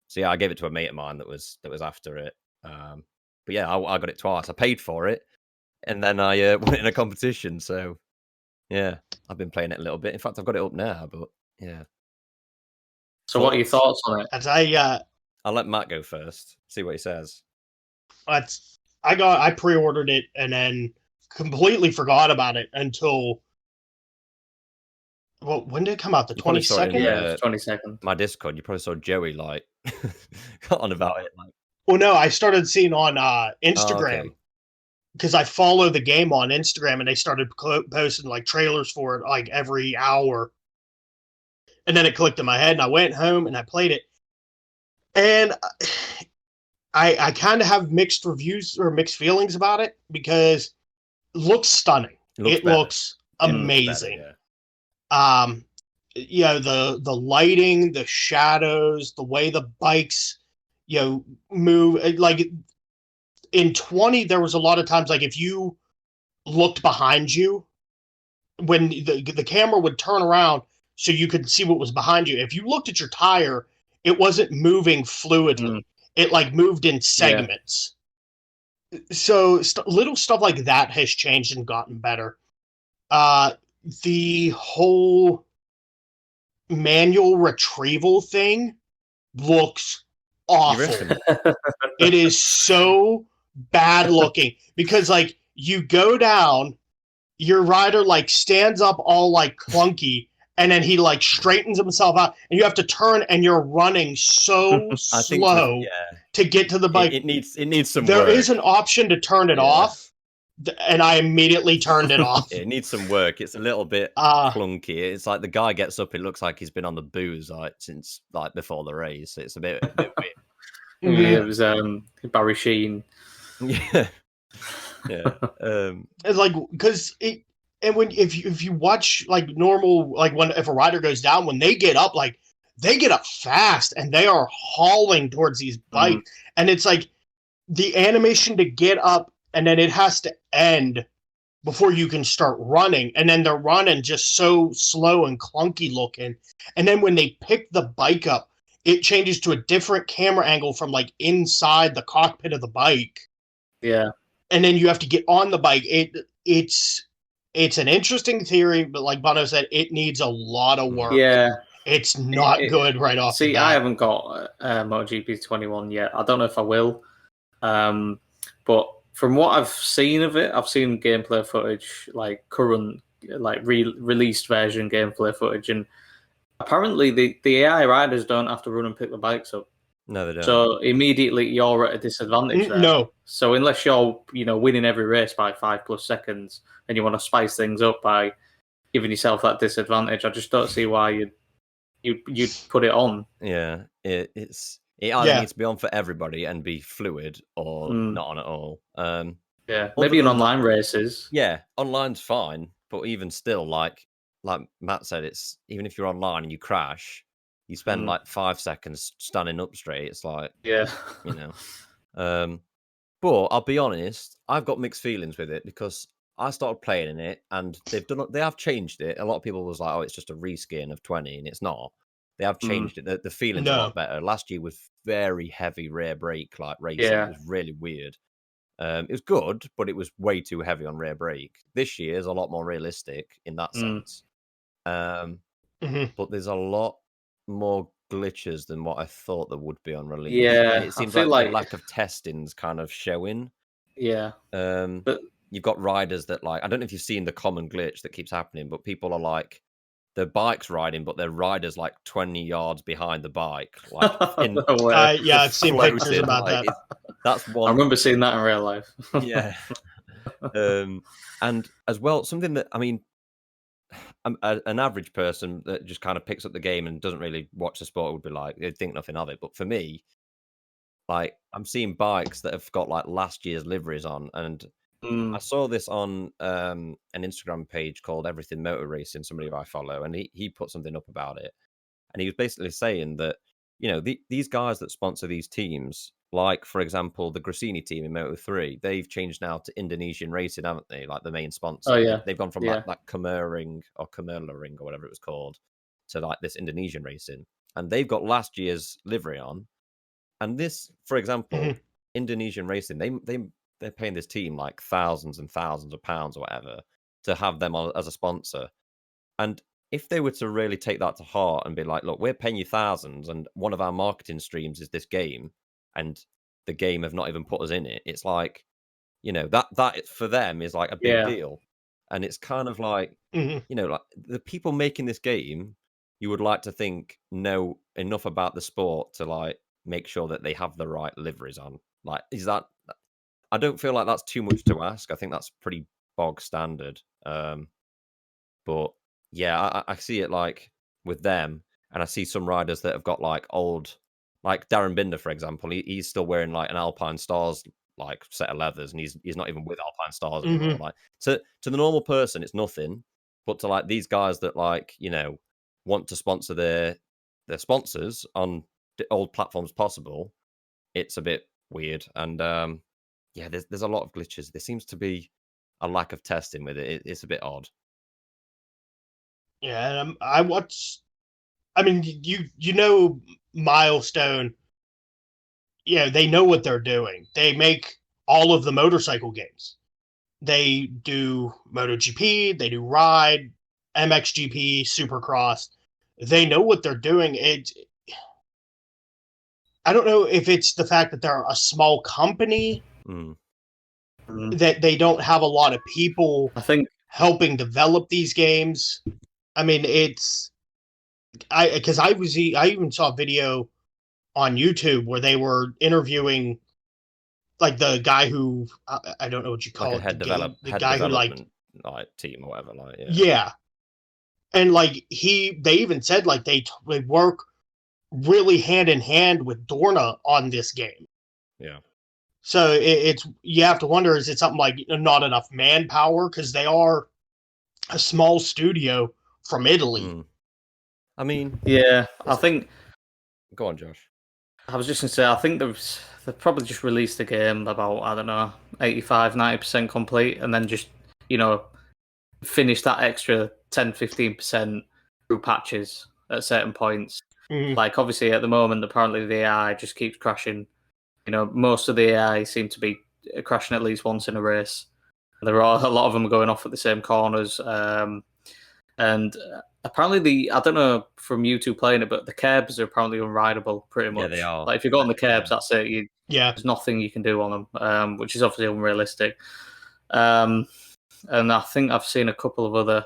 So yeah, I gave it to a mate of mine that was after it. But yeah, I got it twice. I paid for it, and then I won it in a competition. So yeah, I've been playing it a little bit. In fact, I've got it up now. But yeah. So what are your thoughts on it? As I'll let Matt go first. See what he says. I pre-ordered it and then completely forgot about it until. Well, when did it come out? The 22nd? Yeah, 22nd. My Discord, you probably saw Joey like on about it. Like, well, no, I started seeing on Instagram because I follow the game on Instagram, and they started posting like trailers for it like every hour. And then it clicked in my head, and I went home and I played it, and I kind of have mixed reviews or mixed feelings about it because it looks stunning. It looks amazing. Better, yeah. The lighting, the shadows, the way the bikes, move. Like in 20, there was a lot of times like if you looked behind you, when the camera would turn around so you could see what was behind you. If you looked at your tire, it wasn't moving fluidly. It like moved in segments. Yeah. So little stuff like that has changed and gotten better. The whole manual retrieval thing looks awful. It is so bad looking because like you go down, your rider like stands up all like clunky, and then he like straightens himself out, and you have to turn, and you're running so slow to get to the bike. It needs some work. There is an option to turn it off, and I immediately turned it off. It needs some work. It's a little bit clunky. It's like the guy gets up, it looks like he's been on the booze like since like before the race. It's a bit weird. It was Barry Sheen. Yeah. It's like because it. And if you watch like normal, like if a rider goes down, when they get up, like they get up fast and they are hauling towards these bikes. And it's like the animation to get up and then it has to end before you can start running. And then they're running just so slow and clunky looking. And then when they pick the bike up, it changes to a different camera angle from like inside the cockpit of the bike. Yeah. And then you have to get on the bike. It's an interesting theory, but like Bono said, it needs a lot of work. Yeah. It's not good right off the bat. I haven't got MotoGP21 yet. I don't know if I will. But from what I've seen of it, I've seen gameplay footage, like current, like released version gameplay footage, and apparently the AI riders don't have to run and pick the bikes up. No, they don't. So immediately you're at a disadvantage there. No. So unless you're, winning every race by 5+ seconds, and you want to spice things up by giving yourself that disadvantage, I just don't see why you'd put it on. Yeah, it either needs to be on for everybody and be fluid, or not on at all. Maybe in online races. Yeah, online's fine, but even still, like Matt said, it's even if you're online and you crash, you spend like 5 seconds standing up straight. It's like, But I'll be honest, I've got mixed feelings with it because I started playing in it and they have changed it. A lot of people was like, oh, it's just a reskin of 20, and it's not. They have changed it. The feeling's a lot better. Last year was very heavy rear brake like racing. Yeah. It was really weird. It was good, but it was way too heavy on rear brake. This year is a lot more realistic in that sense. But there's a lot more glitches than what I thought there would be on release. Yeah, and it seems like the lack of testing's kind of showing. Yeah. But you've got riders that like, I don't know if you've seen the common glitch that keeps happening, but people are like, their bike's riding, but their rider's like 20 yards behind the bike. Like, I've seen pictures about that. That's one. I remember seeing that in real life. Yeah. And as well, something that, I mean, an average person that just kind of picks up the game and doesn't really watch the sport would be like, they'd think nothing of it. But for me, like, I'm seeing bikes that have got like last year's liveries on, and I saw this on an Instagram page called Everything Motor Racing, somebody I follow, and he put something up about it, and he was basically saying that, these guys that sponsor these teams, like, for example, the Grassini team in Moto3, they've changed now to Indonesian Racing, haven't they? Like the main sponsor. Oh, yeah. They've gone from like that Ring or Ring or whatever it was called to like this Indonesian Racing. And they've got last year's livery on. And this, for example, Indonesian Racing, they're paying this team like thousands and thousands of pounds or whatever to have them on as a sponsor. And if they were to really take that to heart and be like, look, we're paying you thousands, and one of our marketing streams is this game, and the game have not even put us in it, it's like, that for them is like a big deal. And it's kind of like, like the people making this game, you would like to think know enough about the sport to like make sure that they have the right liveries on. Like, I don't feel like that's too much to ask. I think that's pretty bog standard. But yeah, I see it like with them, and I see some riders that have got like old, like Darren Binder, for example. He's still wearing like an Alpine Stars like set of leathers, and he's not even with Alpine Stars anymore. Like, to the normal person, it's nothing, but to like these guys that like want to sponsor their sponsors on the old platforms possible, it's a bit weird. And there's a lot of glitches. There seems to be a lack of testing with it. It's a bit odd. Yeah, Milestone, they know what they're doing. They make all of the motorcycle games. They do MotoGP, they do Ride, MXGP, Supercross. They know what they're doing. I don't know if it's the fact that they're a small company, that they don't have a lot of people, I think, helping develop these games. I mean, I even saw a video on YouTube where they were interviewing like the guy who I don't know what you call like it, the guy who like team or whatever, like and like they even said like they work really hand in hand with Dorna on this game. Yeah. So it's you have to wonder, is it something like not enough manpower, because they are a small studio from Italy. I mean, Yeah, I think. Go on, Josh. I was just going to say, I think they've probably just released the game about, I don't know, 85, 90% complete, and then just, finish that extra 10, 15% through patches at certain points. Mhm. Like, obviously, at the moment, apparently the AI just keeps crashing. Most of the AI seem to be crashing at least once in a race. There are a lot of them going off at the same corners. And apparently I don't know from you two playing it, but the curbs are apparently unrideable pretty much. Yeah, they are. Like if you go on the curbs, that's it. Yeah. There's nothing you can do on them, which is obviously unrealistic. And I think I've seen a couple of other,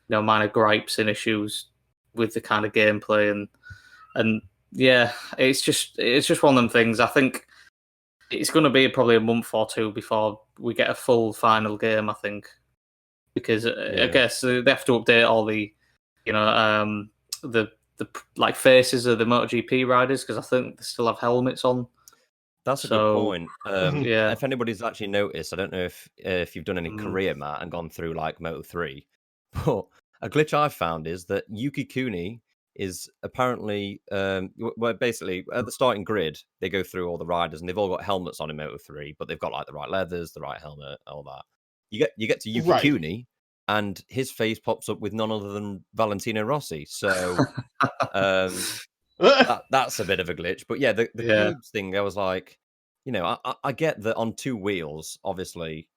minor gripes and issues with the kind of gameplay and yeah, it's just one of them things. I think it's going to be probably a month or two before we get a full final game, I think. Because I guess they have to update all the, the like faces of the MotoGP riders because I think they still have helmets on. That's a good point. Yeah. If anybody's actually noticed, I don't know if you've done any career, Matt, and gone through like Moto3, but a glitch I've found is that Yuki Kuni is apparently, well, basically at the starting grid, they go through all the riders and they've all got helmets on in Moto3, but they've got like the right leathers, the right helmet, all that. You get to Yuki Right. Kuni, and his face pops up with none other than Valentino Rossi. So that's a bit of a glitch. But yeah, the curbs thing, I was like, I get that on two wheels, obviously,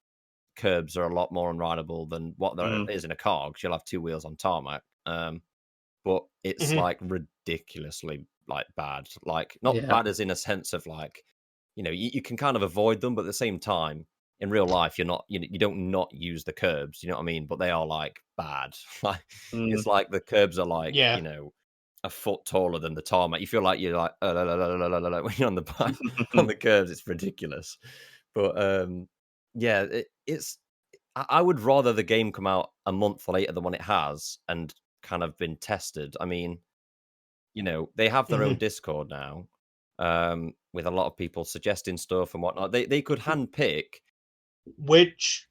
curbs are a lot more unrideable than what there is in a car because you'll have two wheels on tarmac. But it's like ridiculously like bad, like not bad as in a sense of like, you can kind of avoid them, but at the same time, in real life, you're not, you don't not use the curbs, you know what I mean? But they are like bad. Like it's like the curbs are like, a foot taller than the tarmac. You feel like you're like when you're on the on the curbs. It's ridiculous. But yeah, it's. I would rather the game come out a month later than when it has and kind of been tested. I mean, they have their own Discord now, with a lot of people suggesting stuff and whatnot. They could handpick which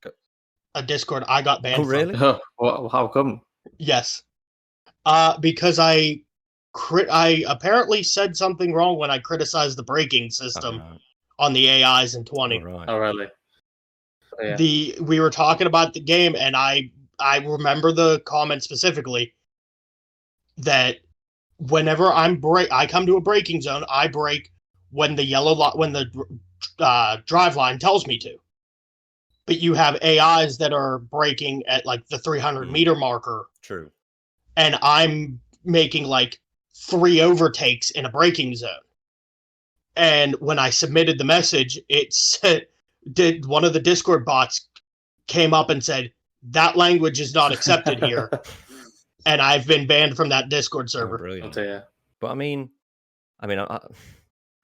a Discord I got banned Oh, really? From. How come? Yes. Because I apparently said something wrong when I criticized the braking system on the AIs in 20. Oh, really? Yeah. We were talking about the game, and I remember the comment specifically that whenever I come to a braking zone, I brake when the drive line tells me to. But you have AIs that are braking at like the 300 meter marker. True. And I'm making like 3 overtakes in a braking zone. And when I submitted the message, it said, one of the Discord bots came up and said, that language is not accepted here. And I've been banned from that Discord server. Oh, brilliant. Yeah. But I mean, I'm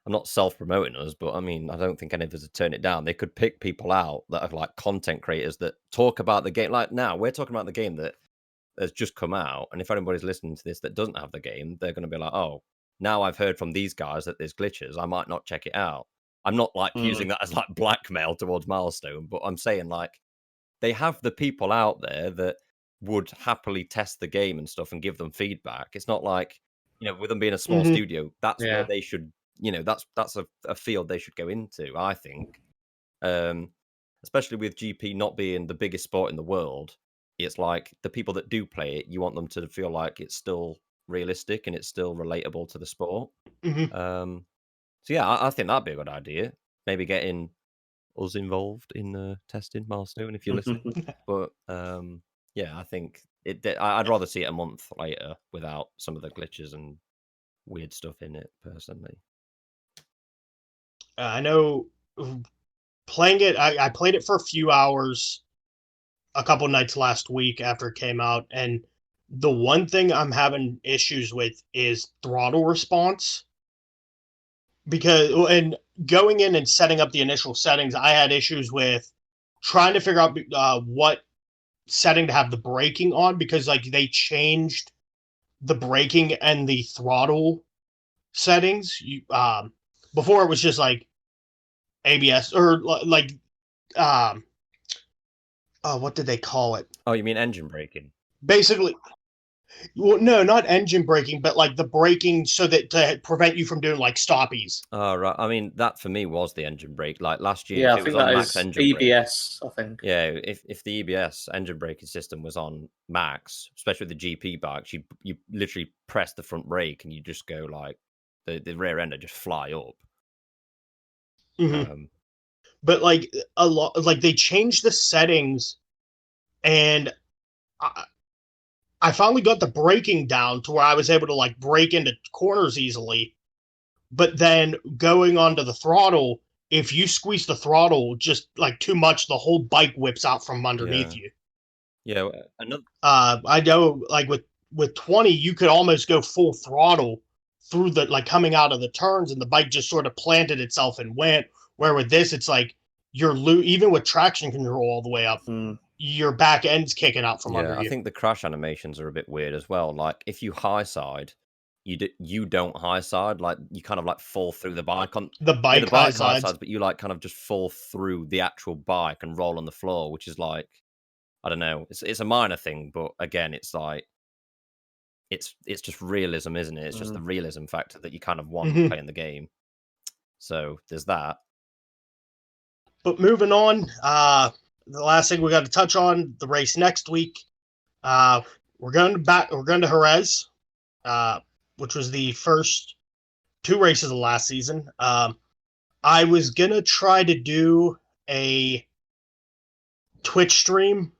not self-promoting us, but I mean, I don't think any of us would turn it down. They could pick people out that are like content creators that talk about the game. Like now, we're talking about the game that has just come out, and if anybody's listening to this that doesn't have the game, they're going to be like, oh, now I've heard from these guys that there's glitches, I might not check it out. I'm not like using that as like blackmail towards Milestone, but I'm saying like they have the people out there that would happily test the game and stuff and give them feedback. It's not like, with them being a small studio, that's where they should, that's a field they should go into, I think. Especially with GP not being the biggest sport in the world, it's like the people that do play it, you want them to feel like it's still realistic and it's still relatable to the sport. So yeah, I think that'd be a good idea. Maybe getting us involved in testing Milestone if you're listening. But yeah, I think I'd rather see it a month later without some of the glitches and weird stuff in it, personally. I know playing it, I played it for a few hours a couple nights last week after it came out, and the one thing I'm having issues with is throttle response. And going in and setting up the initial settings, I had issues with trying to figure out what setting to have the braking on, because like they changed the braking and the throttle settings. Before it was just like ABS or like what did they call it? Oh, you mean engine braking? Basically, Well, no, not engine braking, but like the braking so that to prevent you from doing like stoppies. Oh, right. I mean, that for me was the engine brake. Like last year, Yeah, if I it was think on that max is engine brake, EBS. I think. yeah, if the EBS engine braking system was on max, especially with the GP bikes, you literally press the front brake and you just go like the rear end would just fly up. Mm-hmm. But like a lot, like they changed the settings, and I finally got the braking down to where I was able to like brake into corners easily. But then going onto the throttle, if you squeeze the throttle just like too much, the whole bike whips out from underneath you. Yeah, another. I know, like with 20, you could almost go full throttle through the like coming out of the turns, and the bike just sort of planted itself and went. Where with this, it's like even with traction control all the way up, your back end's kicking out from under you. I think the crash animations are a bit weird as well. Like if you high side, you don't high side. Like you kind of like fall through the bike on the bike high sides, but you like kind of just fall through the actual bike and roll on the floor, which is like, I don't know. It's a minor thing, but again, it's like it's just realism, isn't it? It's just the realism factor that you kind of want playing the game. So there's that. But moving on, the last thing we got to touch on, the race next week. We're going to Jerez, which was the first 2 races of last season. I was gonna try to do a Twitch stream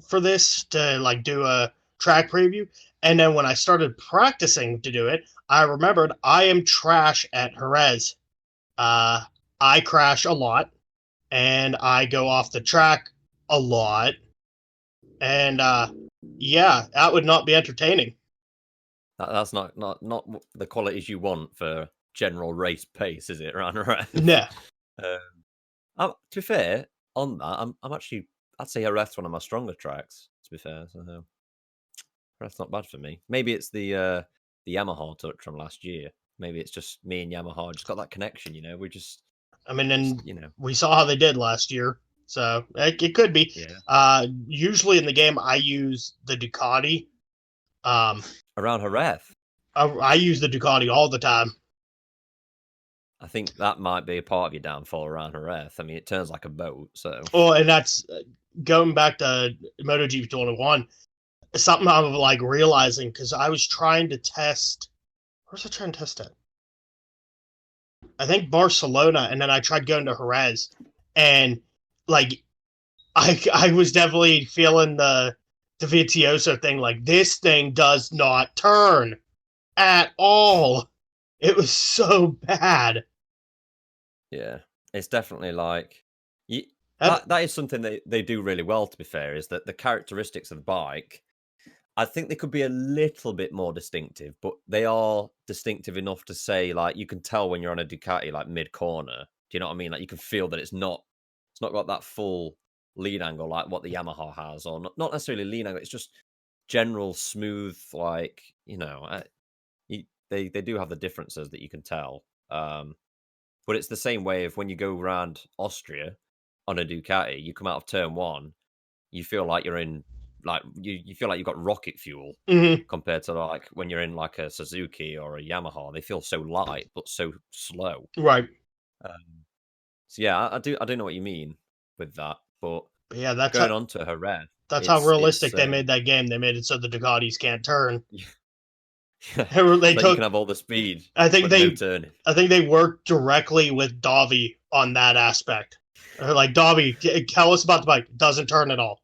for this to like do a track preview, and then when I started practicing to do it, I remembered I am trash at Jerez. I crash a lot, and I go off the track a lot, and yeah, that would not be entertaining. That's not the qualities you want for general race pace, is it, around Jerez? No. To be fair, on that, I'm actually, I'd say Jerez one of my stronger tracks. To be fair, so that's not bad for me. Maybe it's the Yamaha touch from last year. Maybe it's just me and Yamaha just got that connection. You know, we just. I mean, and we saw how they did last year, so it could be. Yeah. Usually in the game, I use the Ducati. Around Jerez, I use the Ducati all the time. I think that might be a part of your downfall around Jerez. I mean, it turns like a boat, so. Oh, and that's going back to MotoGP21. Something I was like realizing because I was trying to test. Where's I trying to test it? I think Barcelona, and then I tried going to Jerez, and like I was definitely feeling the Vizioso thing. Like this thing does not turn at all. It was so bad. Yeah, it's definitely like that is something they do really well. To be fair, is that the characteristics of the bike, I think they could be a little bit more distinctive, but they are distinctive enough to say, like, you can tell when you're on a Ducati, like mid corner. Do you know what I mean? Like, you can feel that it's not got that full lead angle like what the Yamaha has, or not necessarily lead angle. It's just general smooth, like, they do have the differences that you can tell. But it's the same way of when you go around Austria on a Ducati, you come out of turn 1, you feel like you're in. Like you feel like you've got rocket fuel compared to like when you're in like a Suzuki or a Yamaha. They feel so light but so slow. Right. So yeah, I do know what you mean with that. But yeah, that's going on to Jerez. That's how realistic they made that game. They made it so the Ducatis can't turn. They you can have all the speed. I think no turning. I think they worked directly with Davi on that aspect. They're like, Davi, tell us about the bike. It doesn't turn at all.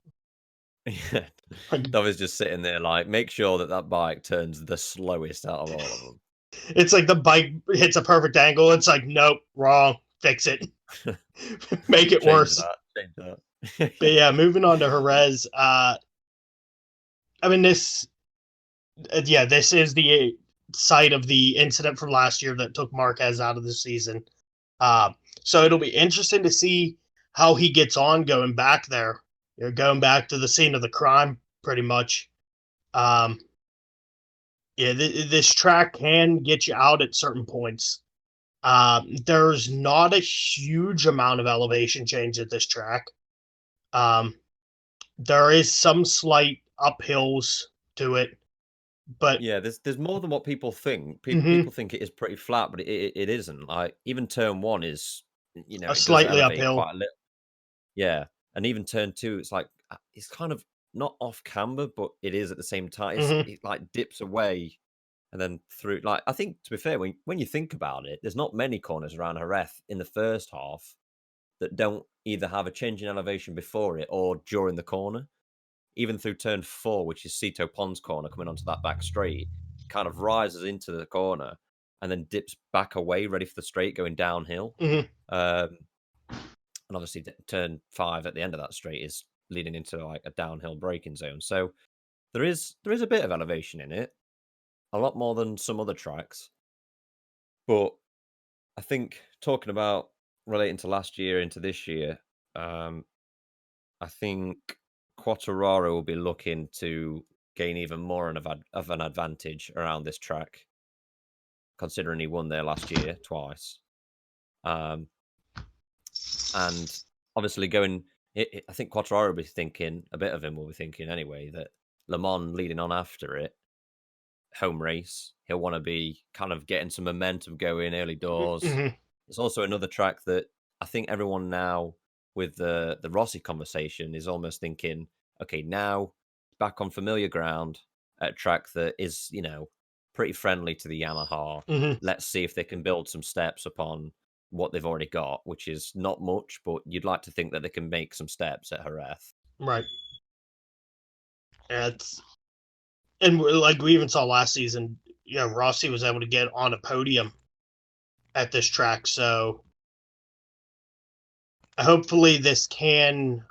Yeah. Davi's just sitting there like, make sure that bike turns the slowest out of all of them. It's like the bike hits a perfect angle. It's like, nope, wrong. Fix it. Make it worse. Change that. But yeah, moving on to Jerez. I mean, this is the site of the incident from last year that took Marquez out of the season. So it'll be interesting to see how he gets on going back there. You're going back to the scene of the crime, pretty much. This track can get you out at certain points. There's not a huge amount of elevation change at this track. There is some slight uphills to it. But Yeah, there's more than what people think. Mhm. People think it is pretty flat, but it isn't. Like even turn one is, A it does slightly elevate uphill. quite a little. Yeah, and even turn two, it's like it's kind of not off camber, but it is at the same time. Mhm. It like dips away and then through. Like I think to be fair, when you think about it, there's not many corners around Jerez in the first half that don't either have a change in elevation before it or during the corner. Even through turn four, which is Tito Pond's corner coming onto that back straight, kind of rises into the corner and then dips back away, ready for the straight going downhill. Mhm. Um, and obviously, turn five at the end of that straight is leading into like a downhill braking zone. So there is a bit of elevation in it, a lot more than some other tracks. But I think talking about relating to last year into this year, I think Quartararo will be looking to gain even more of an advantage around this track, considering he won there last year twice. And obviously I think Quartararo will be thinking, a bit of him will be thinking anyway, that Le Mans leading on after it, home race, he'll want to be kind of getting some momentum going early doors. Mhm. It's also another track that I think everyone now with the Rossi conversation is almost thinking, okay, now back on familiar ground at a track that is, pretty friendly to the Yamaha. Mhm. Let's see if they can build some steps upon what they've already got, which is not much, but you'd like to think that they can make some steps at Jerez. Right. It's and like we even saw last season, Rossi was able to get on a podium at this track. So hopefully this can,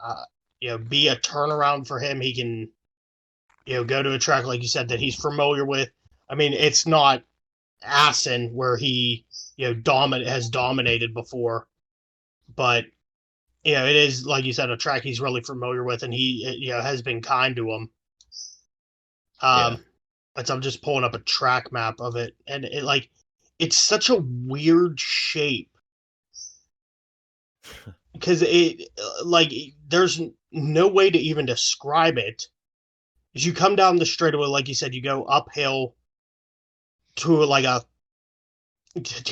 be a turnaround for him. He can, go to a track like you said that he's familiar with. I mean, it's not Assen where he, has dominated before, but it is like you said a track he's really familiar with, and he, has been kind to him. Yeah. But I'm just pulling up a track map of it, and it's such a weird shape because there's no way to even describe it. As you come down the straightaway, like you said, you go uphill to like a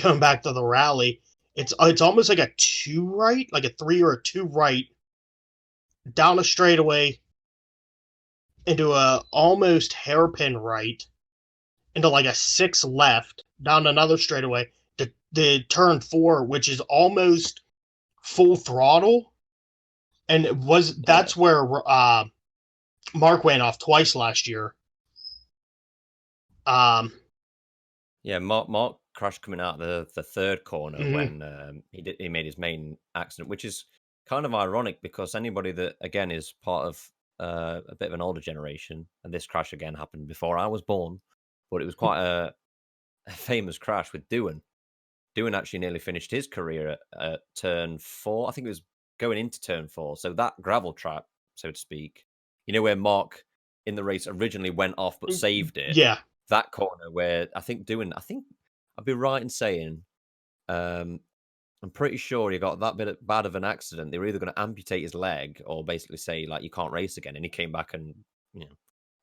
going back to the rally. It's almost like a two right, like a three or a two right down a straightaway into a almost hairpin right into like a six left down another straightaway. The turn four, which is almost full throttle, and Yeah. that's where Mark went off twice last year. Yeah, Mark crashed coming out the third corner Mhm. when he made his main accident, which is kind of ironic because anybody that again is part of a bit of an older generation, and this crash again happened before I was born, but it was quite a famous crash with Doohan. Doohan actually nearly finished his career at turn four. I think it was going into turn four. So that gravel trap, so to speak, where Mark in the race originally went off but saved it. Yeah. That corner where I think I'd be right in saying, I'm pretty sure he got that bad of an accident. They were either going to amputate his leg or basically say like you can't race again. And he came back and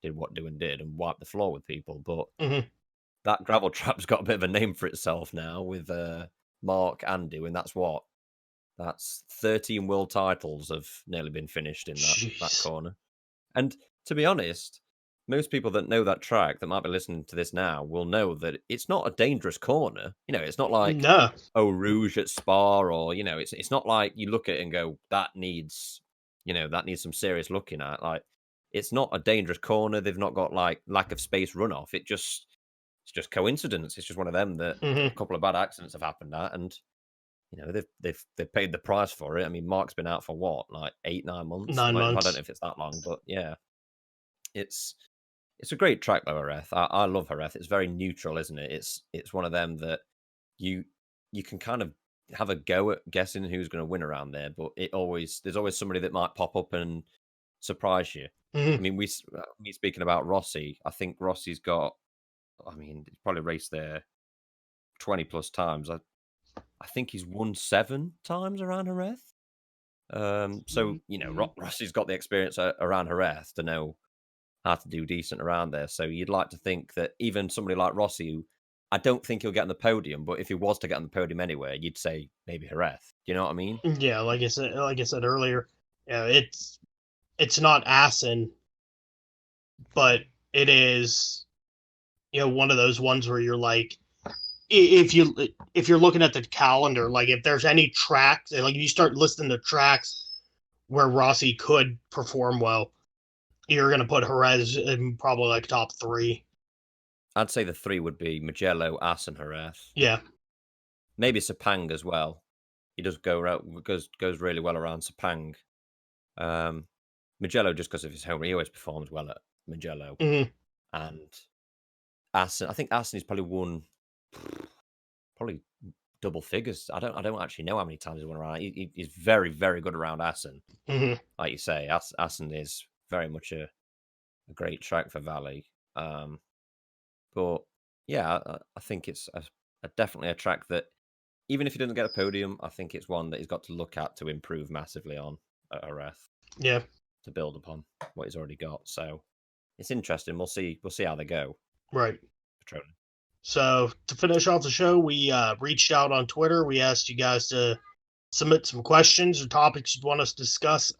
did what Doohan did and wiped the floor with people. But Mhm. that gravel trap's got a bit of a name for itself now with Mark and Doohan. That's 13 world titles have nearly been finished in that Jeez. corner. And to be honest, most people that know that track that might be listening to this now will know that it's not a dangerous corner. It's not like No. Eau Rouge at Spa or, it's not like you look at it and go, that needs some serious looking at. Like, it's not a dangerous corner. They've not got like lack of space runoff. It's just coincidence. It's just one of them that a Mhm. couple of bad accidents have happened at, and they've paid the price for it. I mean, Mark's been out for what, like 8-9 months? 9 months. I don't know if it's that long, but yeah, it's a great track though, Jerez. I love Jerez. It's very neutral, isn't it? It's one of them that you can kind of have a go at guessing who's going to win around there, but there's always somebody that might pop up and surprise you. Mhm. I mean, me speaking about Rossi, I think Rossi's got. I mean, he's probably raced there 20 plus times. I think he's won 7 times around Jerez. So Rossi's got the experience around Jerez to know how to do decent around there. So you'd like to think that even somebody like Rossi, who I don't think he'll get on the podium, but if he was to get on the podium anywhere, you'd say maybe Jerez. Do you know what I mean? Yeah, like I said earlier, it's not Assen, but it is, one of those ones where you're like, if you're looking at the calendar, like if there's any tracks, like if you start listing the tracks where Rossi could perform well, you're gonna put Jerez in probably like top 3. I'd say the 3 would be Mugello, Assen, Jerez. Yeah, Maybe Sepang as well. He does goes really well around Sepang. Mugello, just because of his home, he always performs well at Mugello. mm-hmm. And Assen, I think Assen has probably won double figures. I don't actually know how many times he's won around. He's very, very good around Assen. Mm-hmm. Like you say, Assen is very much a great track for Valley. But yeah, I think it's definitely a track that, even if he doesn't get a podium, I think it's one that he's got to look at to improve massively on at Jerez. Yeah, to build upon what he's already got. So it's interesting. We'll see how they go. right. Petroleum. So to finish off the show, we reached out on Twitter. We asked you guys to submit some questions or topics you'd want us to discuss.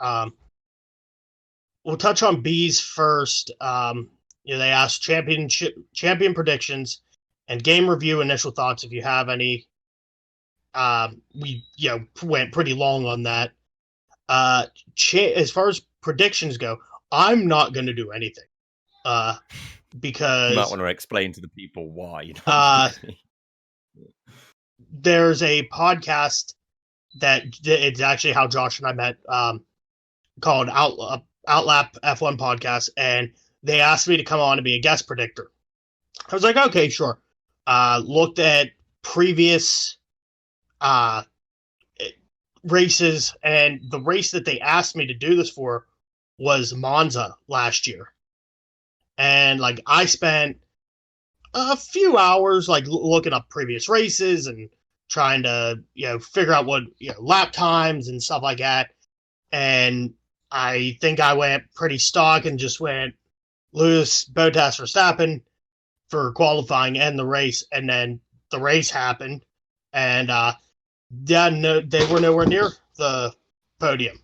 We'll touch on B's first. They asked champion predictions and game review initial thoughts if you have any. We went pretty long on that. As far as predictions go, I'm not going to do anything. Because you might want to explain to the people why. There's a podcast that it's actually how Josh and I met, called Outlap F1 Podcast, and they asked me to come on and be a guest predictor. I was like, okay, sure. Looked at previous races, and the race that they asked me to do this for was Monza last year. And like I spent a few hours like looking up previous races and trying to figure out what lap times and stuff like that. And I think I went pretty stock and just went Lewis, Bottas, Verstappen for qualifying and the race. And then the race happened, and they were nowhere near the podium.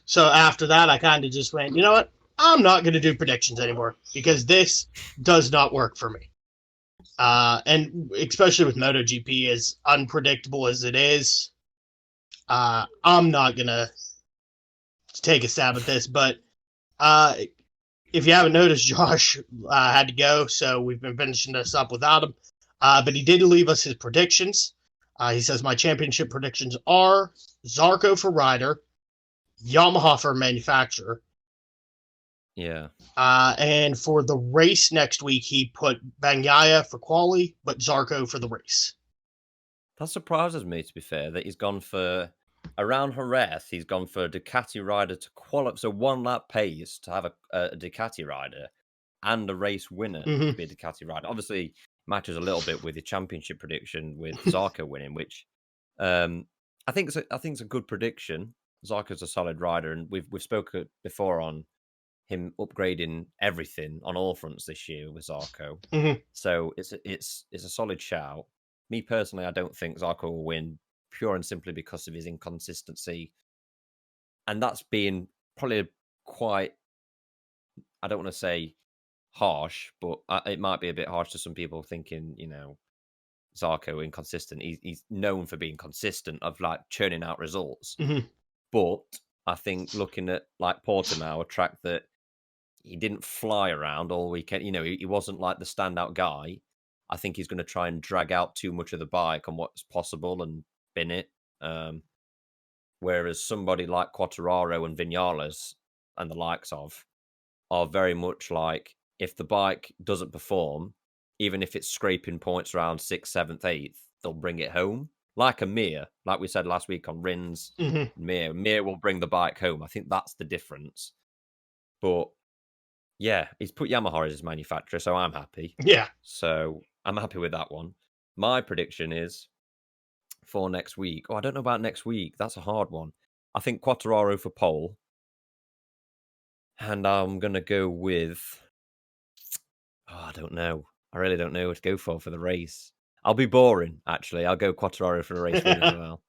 So after that, I kind of just went, you know what? I'm not going to do predictions anymore because this does not work for me. And especially with MotoGP, as unpredictable as it is, I'm not going to take a stab at this. But if you haven't noticed, Josh had to go, so we've been finishing this up without him. But he did leave us his predictions. He says, my championship predictions are Zarco for rider, Yamaha for manufacturer. Yeah. And for the race next week, he put Bagnaia for quali, but Zarco for the race. That surprises me, to be fair, that he's gone for, around Jerez, he's gone for a Ducati rider to qualify. So 1 lap pace to have a Ducati rider and a race winner to be a Ducati rider. Obviously, matters a little bit with the championship prediction with Zarco winning, which I think it's a good prediction. Zarco's a solid rider, and we've spoken before on him upgrading everything on all fronts this year with Zarco. So it's a solid shout. Me personally, I don't think Zarco will win pure and simply because of his inconsistency, and that's being probably quite, I don't want to say harsh, but it might be a bit harsh to some people thinking, Zarco inconsistent. He's known for being consistent, of like churning out results. But I think looking at like Portimao, a track that he didn't fly around all weekend, he wasn't like the standout guy. I think he's going to try and drag out too much of the bike on what's possible and bin it. Whereas somebody like Quartararo and Vinales and the likes of are very much like, if the bike doesn't perform, even if it's scraping points around 6th, 7th, 8th, they'll bring it home. Like a Mir, like we said last week on Rins, Mir will bring the bike home. I think that's the difference. But yeah, he's put Yamaha as his manufacturer, so I'm happy. Yeah. So I'm happy with that one. My prediction is for next week. Oh, I don't know about next week. That's a hard one. I think Quartararo for pole. And I'm going to go with I don't know. I really don't know what to go for the race. I'll be boring, actually. I'll go Quartararo for the race win as well.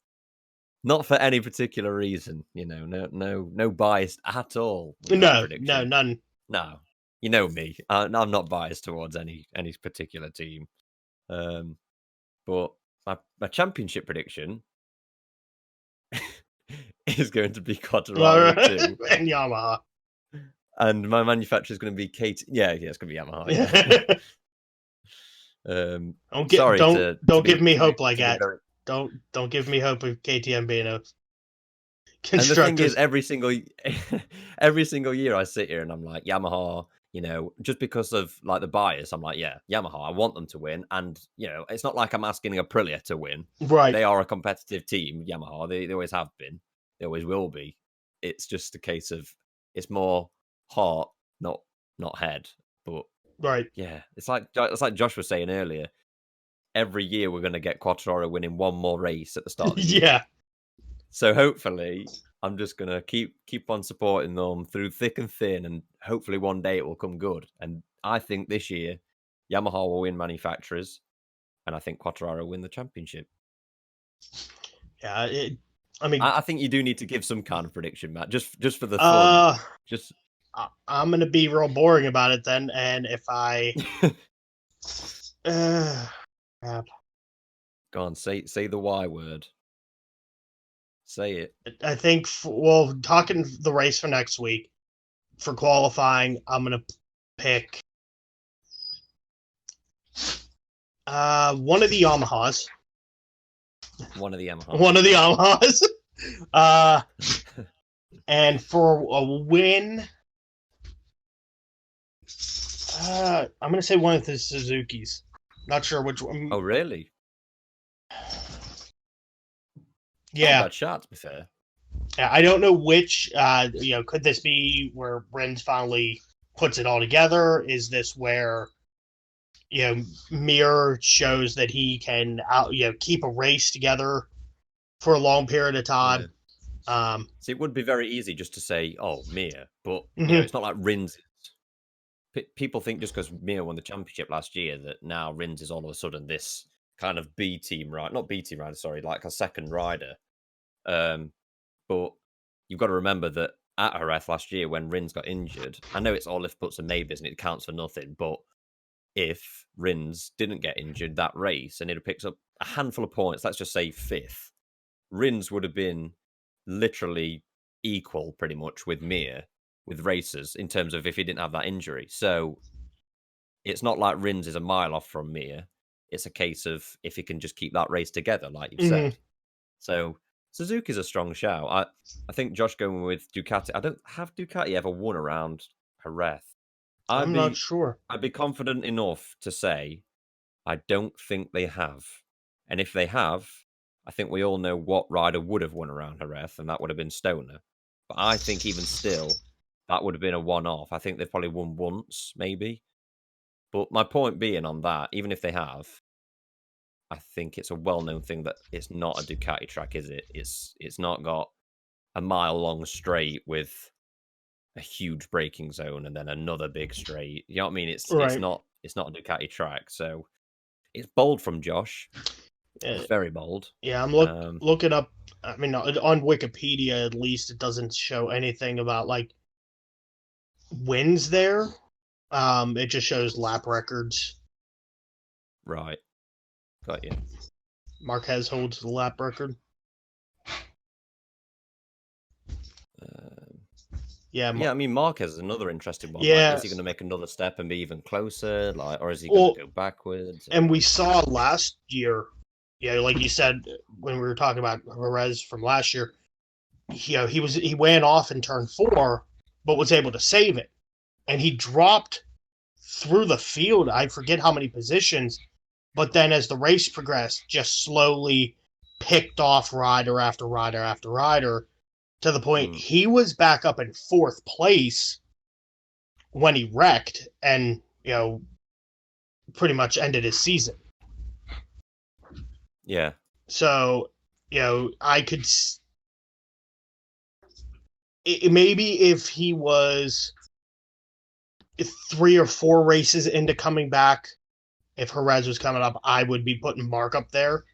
Not for any particular reason, no bias at all. With that No, prediction. none. No, you know me. I'm not biased towards any particular team. But my championship prediction is going to be Quartararo too, And Yamaha. and my manufacturer is going to be KT. Yeah, it's going to be Yamaha. Yeah. Don't give me hope like that. Very... Don't give me hope of KTM being a constructor. And the thing is, every single year I sit here and I'm like, Yamaha, just because of like the bias, I'm like, yeah, Yamaha, I want them to win. And, it's not like I'm asking Aprilia to win. Right. They are a competitive team, Yamaha. They always have been. They always will be. It's just a case of, it's more heart, not head. But right. Yeah, it's like Josh was saying earlier. Every year we're going to get Quartararo winning one more race at the start of the year. Yeah. So hopefully I'm just going to keep on supporting them through thick and thin, and hopefully one day it will come good. And I think this year Yamaha will win manufacturers, and I think Quartararo will win the championship. Yeah, I think you do need to give some kind of prediction, Matt, just for the fun. I'm going to be real boring about it then, and if I go on, say the Y word. Say it. I think, talking the race for next week, for qualifying, I'm going to pick one of the Yamahas. One of the Yamahas. And for a win, I'm going to say one of the Suzukis. Not sure which one. Oh, really? Yeah. Not bad shot, to be fair. I don't know which, could this be where Rins finally puts it all together? Is this where, Mir shows that he can keep a race together for a long period of time? Yeah. So it would be very easy just to say, oh, Mir, but it's not like Rins. People think just because Mir won the championship last year that now Rins is all of a sudden this kind of B team, right? Not B team rider, sorry, like a second rider. But you've got to remember that at Jerez last year when Rins got injured, I know it's all if buts and maybes and it counts for nothing, but if Rins didn't get injured that race and it had picked up a handful of points, let's just say fifth, Rins would have been literally equal pretty much with Mir, with racers, in terms of if he didn't have that injury. So it's not like Rins is a mile off from Mir. It's a case of if he can just keep that race together, like you've said. So Suzuki's a strong shout. I think Josh going with Ducati. I don't have Ducati ever won around Jerez. I'm not sure. I'd be confident enough to say I don't think they have. And if they have, I think we all know what rider would have won around Jerez, and that would have been Stoner. But I think even still, that would have been a one-off. I think they've probably won once, maybe. But my point being on that, even if they have, I think it's a well-known thing that it's not a Ducati track, is it? It's not got a mile-long straight with a huge braking zone and then another big straight. You know what I mean? It's not a Ducati track. So it's bold from Josh. It's very bold. Yeah, I'm looking up. I mean, on Wikipedia at least, it doesn't show anything about like wins there. It just shows lap records. Right. Got you. Marquez holds the lap record. Yeah, I mean, Marquez is another interesting one. Yeah. Like, is he going to make another step and be even closer? Or is he going to go backwards? And we saw last year, like you said, when we were talking about Jerez from last year, he went off in turn 4, but was able to save it. And he dropped through the field, I forget how many positions, but then as the race progressed, just slowly picked off rider after rider after rider, to the point he was back up in 4th place when he wrecked and, pretty much ended his season. Yeah. So, I could... maybe if he was 3 or 4 races into coming back, if Jerez was coming up, I would be putting Mark up there.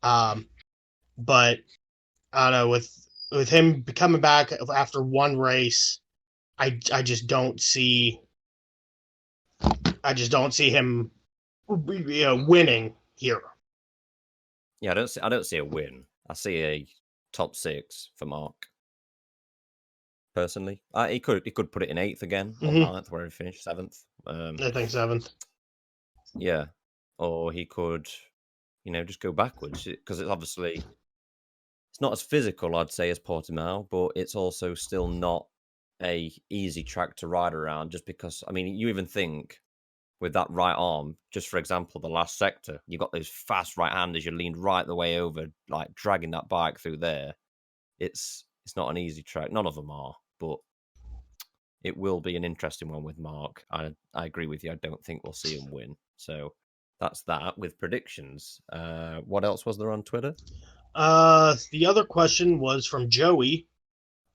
But I don't know, with him coming back after one race, I just don't see him winning here. Yeah, I don't see a win. I see a top 6 for Mark. Personally, he could put it in 8th again, or 9th, where he finished 7th. I think 7th. Yeah, or he could, just go backwards, because it's obviously it's not as physical, I'd say, as Portimao, but it's also still not a easy track to ride around. Just because, I mean, you even think with that right arm, just for example, the last sector, you got those fast right-handers, you leaned right the way over, like dragging that bike through there. It's not an easy track. None of them are, but it will be an interesting one with Mark. I agree with you. I don't think we'll see him win. So that's that with predictions. What else was there on Twitter? The other question was from Joey.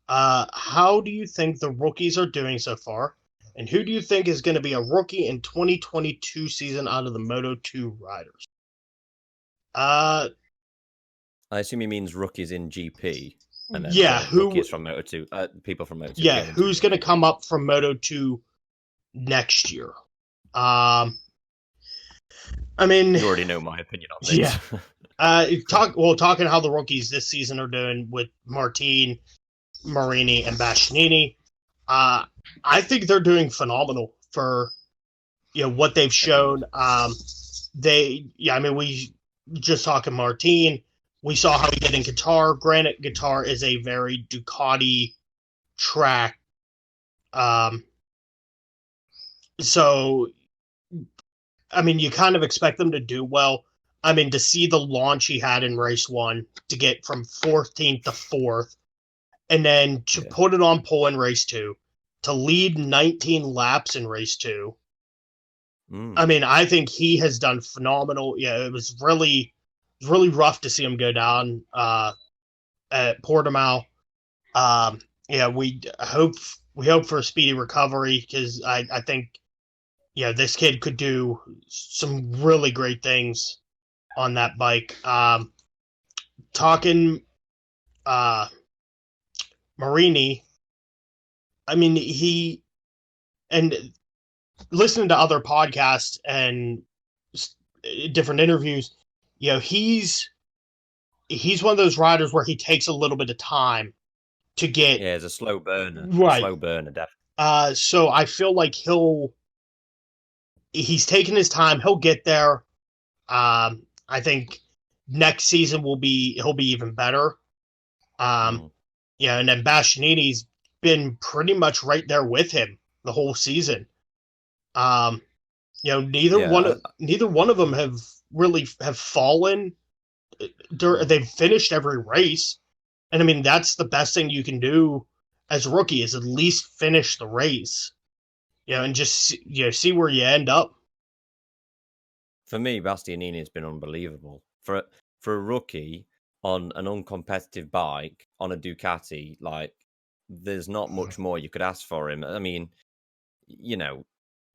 How do you think the rookies are doing so far? And who do you think is going to be a rookie in 2022 season out of the Moto2 riders? I assume he means rookies in GP. And then rookies from Moto2, people from Moto2. Yeah, who's going to come up from Moto2 next year? I mean, you already know my opinion on this. Yeah. Talking how the rookies this season are doing with Martin, Marini, and Bastianini. I think they're doing phenomenal for what they've shown. We just talking Martin. We saw how he did in Qatar. Granted, Qatar is a very Ducati track. So, I mean, you kind of expect them to do well. I mean, to see the launch he had in race 1, to get from 14th to 4th, and then to put it on pole in race 2, to lead 19 laps in race 2. I mean, I think he has done phenomenal. Yeah, it was really rough to see him go down at Portimao. We hope for a speedy recovery, because I think this kid could do some really great things on that bike. Talking Marini, I mean, and listening to other podcasts and different interviews, he's one of those riders where he takes a little bit of time to get. Yeah, it's a slow burner. Right. A slow burner, definitely. So I feel like he's taking his time. He'll get there. I think next season he'll be even better. And then Bastianini's been pretty much right there with him the whole season. Neither one of them have fallen. They've finished every race, and I mean, that's the best thing you can do as a rookie, is at least finish the race. And just see where you end up. For me, Bastianini has been unbelievable. For a rookie on an uncompetitive bike on a Ducati, like, there's not much more you could ask for him. I mean,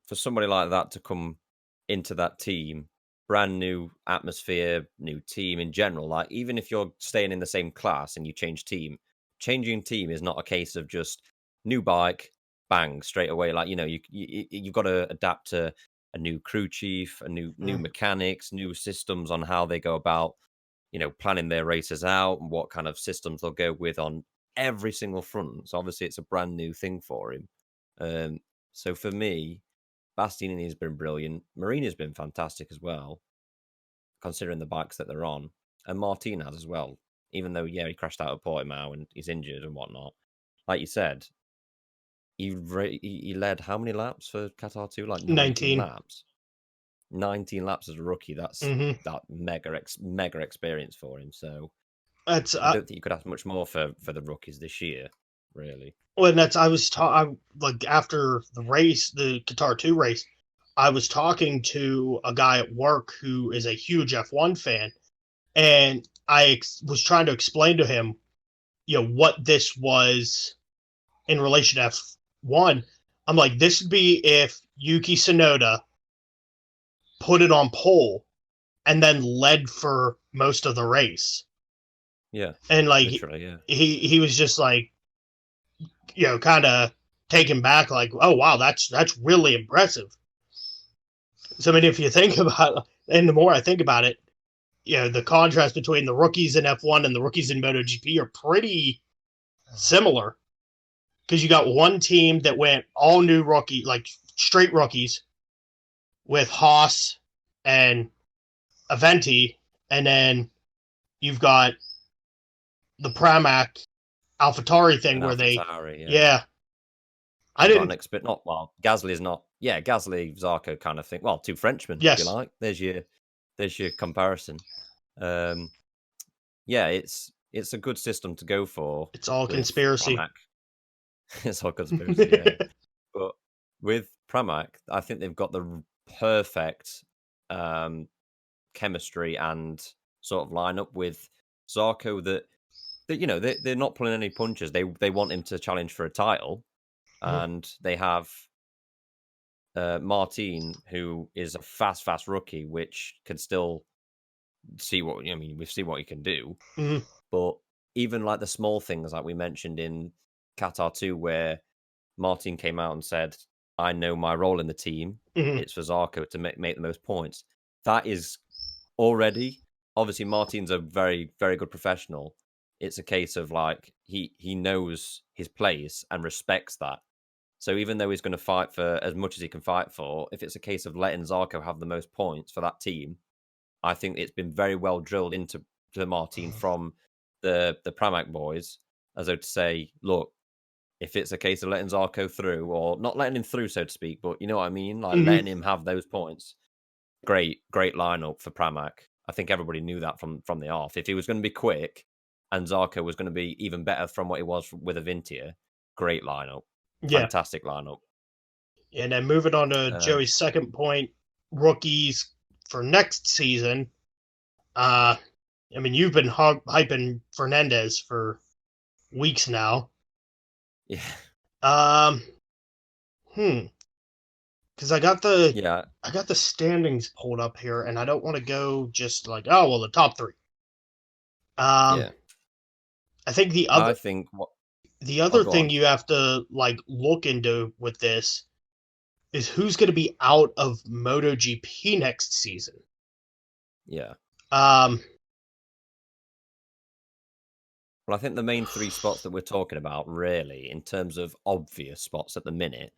for somebody like that to come into that team, brand new atmosphere, new team in general, like, even if you're staying in the same class and you change team, changing team is not a case of just new bike, bang, straight away. Like, you've got to adapt to a new crew chief, a new mechanics, new systems on how they go about, planning their races out and what kind of systems they'll go with on every single front. So obviously it's a brand new thing for him. So for me, Bastianini has been brilliant. Marina's been fantastic as well, considering the bikes that they're on. And Martin has as well, even though, he crashed out at Portimao and he's injured and whatnot. Like you said, he led how many laps for Qatar 2? Like 19 laps. 19 laps as a rookie. That's that mega experience for him. So I don't think you could ask much more for the rookies this year, really. Well, and that's like after the race, the Qatar 2 race, I was talking to a guy at work who is a huge F1 fan, and I was trying to explain to him, what this was in relation to F1. I'm like, this would be if Yuki Tsunoda put it on pole and then led for most of the race. Yeah. And like Literally, yeah. he was just like, kind of taken back, like, oh wow, that's really impressive. So I mean, if you think about it, and the more I think about it, the contrast between the rookies in F1 and the rookies in MotoGP are pretty similar. Because you got one team that went all new rookie, like straight rookies, with Haas and Aventi, and then you've got the Pramac AlphaTauri thing And where AlphaTauri, yeah. I Got didn't. not well. Gasly's not. Yeah, Gasly, Zarco kind of thing. Well, two Frenchmen, Yes. if you like. There's your comparison. Yeah, it's a good system to go for. It's all with conspiracy. Pramac. It's all conspiracy, yeah. But with Pramac, I think they've got the perfect chemistry and sort of lineup with Zarco that they're not pulling any punches. They want him to challenge for a title, and they have Martin, who is a fast rookie, which can still see what we've seen what he can do. Mm-hmm. But even like the small things, like we mentioned in Qatar 2, where Martin came out and said, "I know my role in the team. Mm-hmm. It's for Zarco to make the most points." That is already obviously Martin's a very, very good professional. It's a case of like he knows his place and respects that. So even though he's going to fight for as much as he can fight for, if it's a case of letting Zarco have the most points for that team, I think it's been very well drilled into Martin from the Pramac boys, as though to say, look, if it's a case of letting Zarco through, or not letting him through, so to speak, but you know what I mean, like letting him have those points. Great lineup for Pramac. I think everybody knew that from the off. If he was going to be quick, and Zarco was going to be even better from what he was with Avintia, great lineup. Yeah. Fantastic lineup. And then moving on to Joey's second point, rookies for next season. I mean, you've been hyping Fernandez for weeks now. Yeah. Because I got the standings pulled up here, and I don't want to go just like, oh well, the top three. Yeah. I think the other thing you have to like look into with this is who's going to be out of MotoGP next season. Yeah. Well, I think the main three spots that we're talking about, really, in terms of obvious spots at the minute,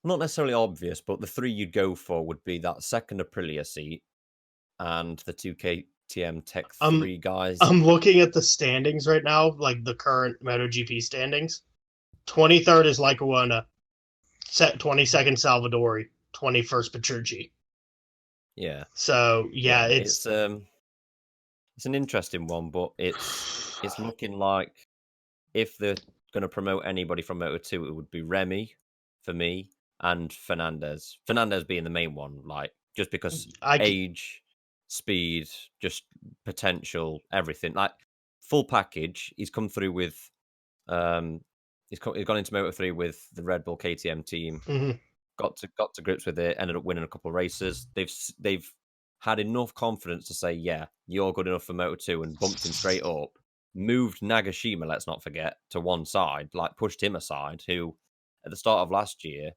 not necessarily obvious, but the three you'd go for would be that second Aprilia seat and the 2 KTM Tech 3 guys. I'm looking at the standings right now, like the current MotoGP standings. 23rd is Lackawanna, 22nd Salvadori, 21st Petrucci. Yeah. So yeah, it's an interesting one, but it's looking like if they're going to promote anybody from Moto2, it would be Remy for me and Fernandez. Fernandez being the main one, like just because age, speed, just potential, everything, like full package. He's come through with, he's gone into Moto3 with the Red Bull KTM team. Mm-hmm. Got to grips with it. Ended up winning a couple of races. They've had enough confidence to say, yeah, you're good enough for Moto2, and bumped him straight up. Moved Nagashima, let's not forget, to one side, like pushed him aside, who at the start of last year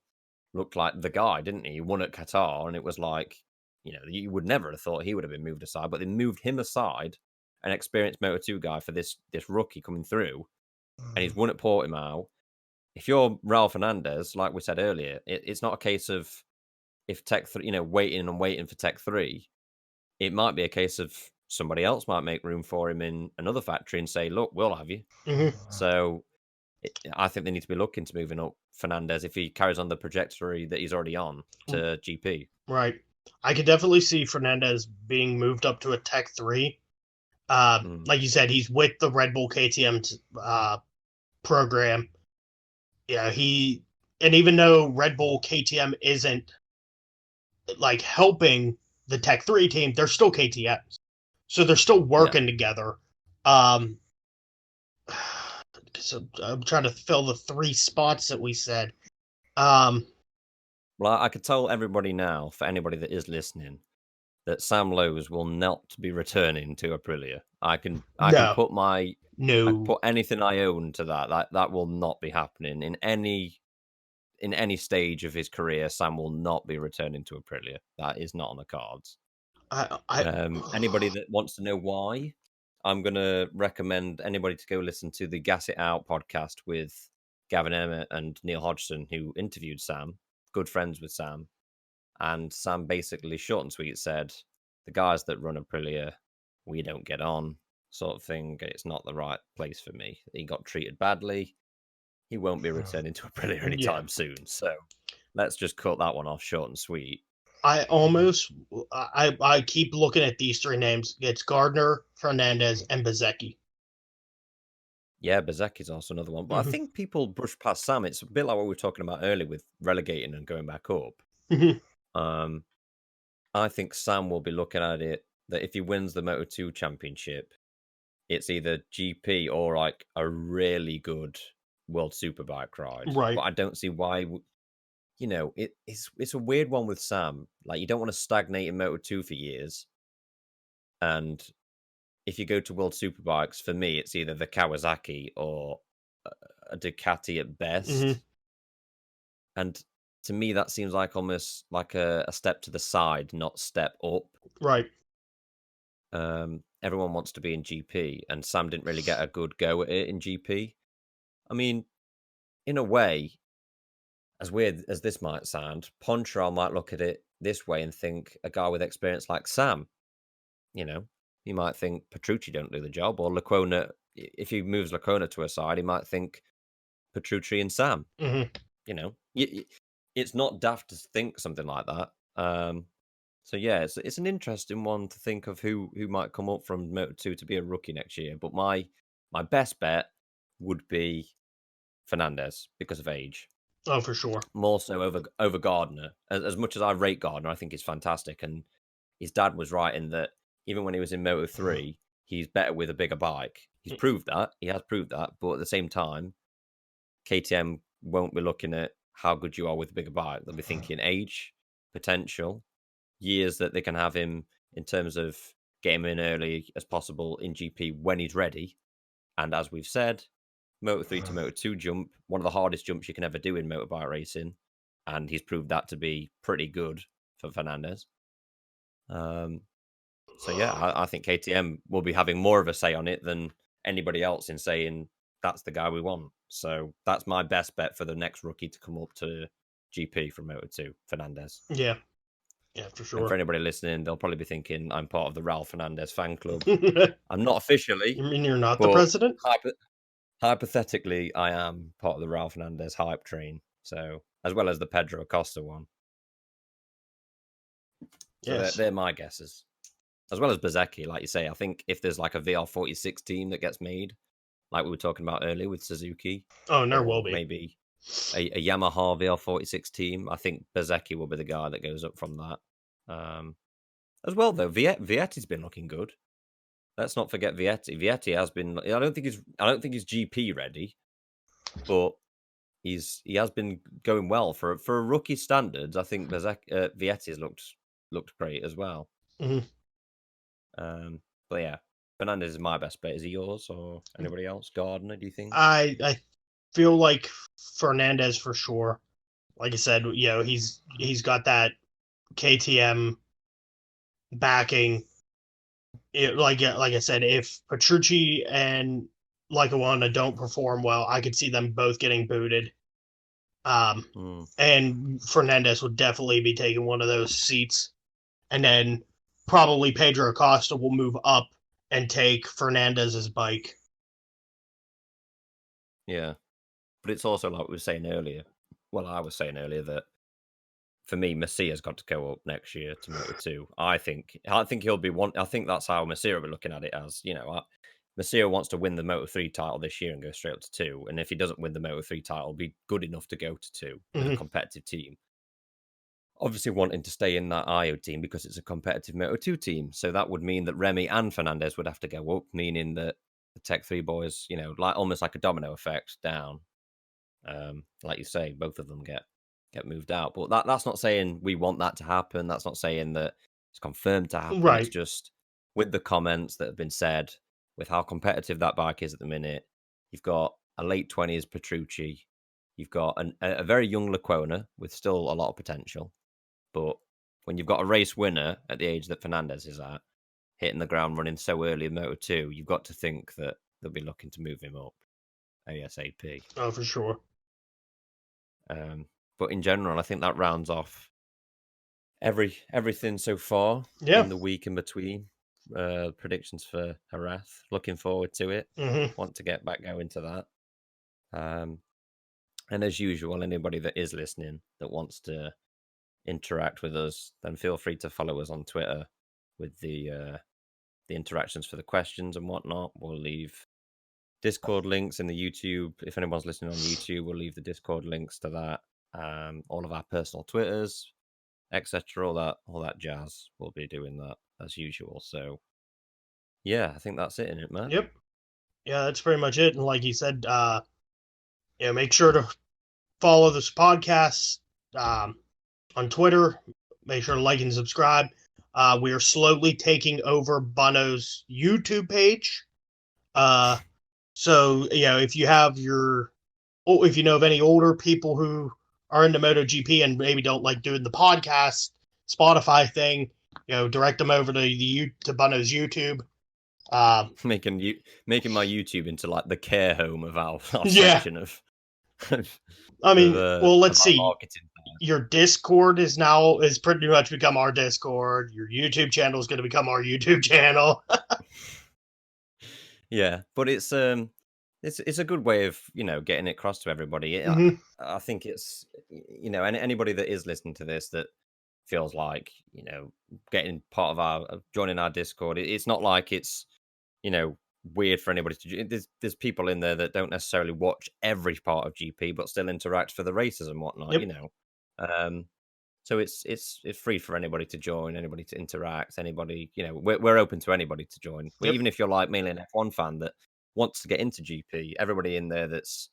looked like the guy, didn't he? He won at Qatar, and it was like, you would never have thought he would have been moved aside, but they moved him aside, an experienced Moto2 guy, for this rookie coming through, and he's won at Portimao. If you're Raul Fernandez, like we said earlier, it's not a case of if Tech 3, waiting and waiting for Tech 3. It might be a case of somebody else might make room for him in another factory and say, look, we'll have you. Mm-hmm. So I think they need to be looking to moving up Fernandez if he carries on the trajectory that he's already on to GP. Right. I could definitely see Fernandez being moved up to a Tech 3. Like you said, he's with the Red Bull KTM program. Yeah, and even though Red Bull KTM isn't like helping the Tech 3 team, they're still KTMs. So they're still working together. So I'm trying to fill the three spots that we said. Well, I could tell everybody now, for anybody that is listening, that Sam Lowes will not be returning to Aprilia. I can No. put No. anything I own to that. That will not be happening in any stage of his career. Sam will not be returning to Aprilia. That is not on the cards. Anybody that wants to know why, I'm going to recommend anybody to go listen to the Gas It Out podcast with Gavin Emmett and Neil Hodgson, who interviewed Sam, good friends with Sam. And Sam basically, short and sweet, said, the guys that run Aprilia, we don't get on, sort of thing. It's not the right place for me. He got treated badly. He won't be returning to Aprilia anytime soon. So let's just cut that one off short and sweet. I keep looking at these three names. It's Gardner, Fernandez, and Bezzecchi. Yeah, Bezzecchi's also another one. But I think people brush past Sam. It's a bit like what we were talking about earlier with relegating and going back up. I think Sam will be looking at it that if he wins the Moto2 championship, it's either GP or like a really good World Superbike ride. Right. But I don't see why. It's a weird one with Sam. Like, you don't want to stagnate in Moto2 for years. And if you go to World Superbikes, for me, it's either the Kawasaki or a Ducati at best. And to me, that seems like almost like a step to the side, not step up. Right. Everyone wants to be in GP, and Sam didn't really get a good go at it in GP. I mean, in a way, as weird as this might sound, Poncharal might look at it this way and think a guy with experience like Sam, he might think Petrucci don't do the job, or Lecona, if he moves Lecona to a side, he might think Petrucci and Sam. It's not daft to think something like that. So yeah, it's an interesting one to think of who might come up from Moto2 to be a rookie next year. But my best bet would be Fernandez because of age. Oh, for sure. More so over Gardner. As much as I rate Gardner, I think he's fantastic. And his dad was right in that even when he was in Moto3, he's better with a bigger bike. He's proved that. He has proved that. But at the same time, KTM won't be looking at how good you are with a bigger bike. They'll be thinking age, potential, years that they can have him in terms of get him in early as possible in GP when he's ready. And as we've said, Moto3 to Moto2 jump, one of the hardest jumps you can ever do in motorbike racing. And he's proved that to be pretty good for Fernandez. So yeah, I think KTM will be having more of a say on it than anybody else in saying that's the guy we want. So that's my best bet for the next rookie to come up to GP from Moto2, Fernandez. Yeah, for sure. And for anybody listening, they'll probably be thinking I'm part of the Ralph Fernandez fan club. I'm not officially. You mean you're not the president? Hypothetically, I am part of the Ralph Fernandez hype train. So, as well as the Pedro Acosta one. So yes. They're my guesses. As well as Bezzecchi, like you say, I think if there's like a VR46 team that gets made, like we were talking about earlier with Suzuki. Oh, there will be. Maybe a Yamaha VR46 team. I think Bezzecchi will be the guy that goes up from that. As well, though, Vietti's been looking good. Let's not forget Vietti. Vietti has been. I don't think he's GP ready, but he has been going well for rookie standards. I think Vietti's looked great as well. But yeah, Fernandez is my best bet. Is he yours or anybody else? Gardner, do you think? I feel like Fernandez for sure. Like I said, he's got that KTM backing. Like I said, if Petrucci and Lecona don't perform well, I could see them both getting booted. And Fernandez would definitely be taking one of those seats, and then probably Pedro Acosta will move up and take Fernandez's bike. Yeah, but it's also like we were saying earlier. Well, I was saying earlier that for me, Messia's got to go up next year to Moto2. I think he'll be one. I think that's how Messia will be looking at it as. Messia wants to win the Moto3 title this year and go straight up to 2. And if he doesn't win the Moto3 title, be good enough to go to 2 with a competitive team. Obviously wanting to stay in that IO team because it's a competitive Moto2 team. So that would mean that Remy and Fernandez would have to go up, meaning that the Tech 3 boys, almost like a domino effect down. Like you say, both of them get get moved out. But that's not saying we want that to happen. That's not saying that it's confirmed to happen. Right. It's just with the comments that have been said, with how competitive that bike is at the minute. You've got a late 20s Petrucci. You've got a very young Lecuona with still a lot of potential. But when you've got a race winner at the age that Fernandez is at, hitting the ground running so early in Moto2, you've got to think that they'll be looking to move him up ASAP. Oh, for sure. But in general, I think that rounds off everything so far in the week in between. Predictions for Jerez. Looking forward to it. Want to get back going to that. And as usual, anybody that is listening that wants to interact with us, then feel free to follow us on Twitter with the interactions for the questions and whatnot. We'll leave Discord links in the YouTube. If anyone's listening on YouTube, we'll leave the Discord links to that. All of our personal Twitters, etc. All that jazz. We'll be doing that as usual. So yeah, I think that's it, isn't it, Matt? Yep. Yeah, that's pretty much it. And like you said, make sure to follow this podcast on Twitter. Make sure to like and subscribe. We are slowly taking over Bono's YouTube page. So if you have if you know of any older people who are into MotoGP and maybe don't like doing the podcast Spotify thing, direct them over to Bono's YouTube. Making my YouTube into like the care home of our section of. I mean, let's see. Your Discord is pretty much become our Discord. Your YouTube channel is going to become our YouTube channel. Yeah, but it's a good way of getting it across to everybody. I think it's anybody that is listening to this that feels like getting part of joining our Discord. It's not like it's weird for anybody to. There's people in there that don't necessarily watch every part of GP, but still interact for the races and whatnot. Yep. So it's free for anybody to join, anybody to interact, anybody. We're open to anybody to join. Yep. Even if you're like mainly an F1 fan that wants to get into GP, everybody in there that's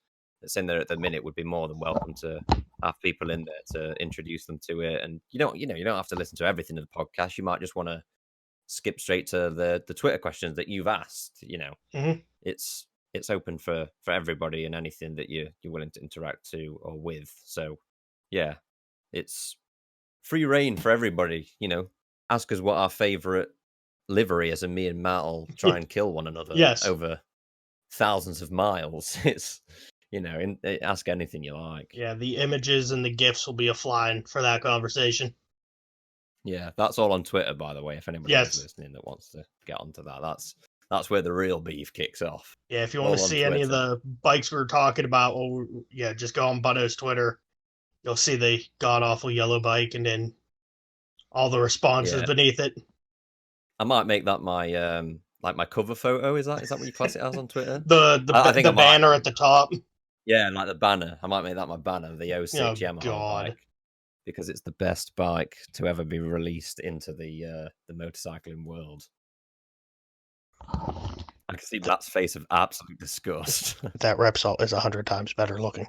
in there at the minute would be more than welcome to have people in there to introduce them to it. And you don't have to listen to everything in the podcast. You might just want to skip straight to the Twitter questions that you've asked. It's open for everybody and anything that you're willing to interact to or with. So yeah, it's free reign for everybody. Ask us what our favorite livery is, and me and Matt will try and kill one another. Yes. Over thousands of miles. It's ask anything you like. Yeah, the images and the GIFs will be a-flying for that conversation. Yeah, that's all on Twitter, by the way. If anybody is listening that wants to get onto that, that's where the real beef kicks off. Yeah, if you want to see any of the bikes we were talking about, just go on Bono's Twitter. You'll see the god-awful yellow bike and then all the responses beneath it. I might make that my my cover photo. Is that what you class it as on Twitter? the banner at the top. Yeah, like the banner. I might make that my banner, the 06 Yamaha bike. Because it's the best bike to ever be released into the motorcycling world. I can see Matt's face of absolute disgust. That Repsol is 100 times better looking.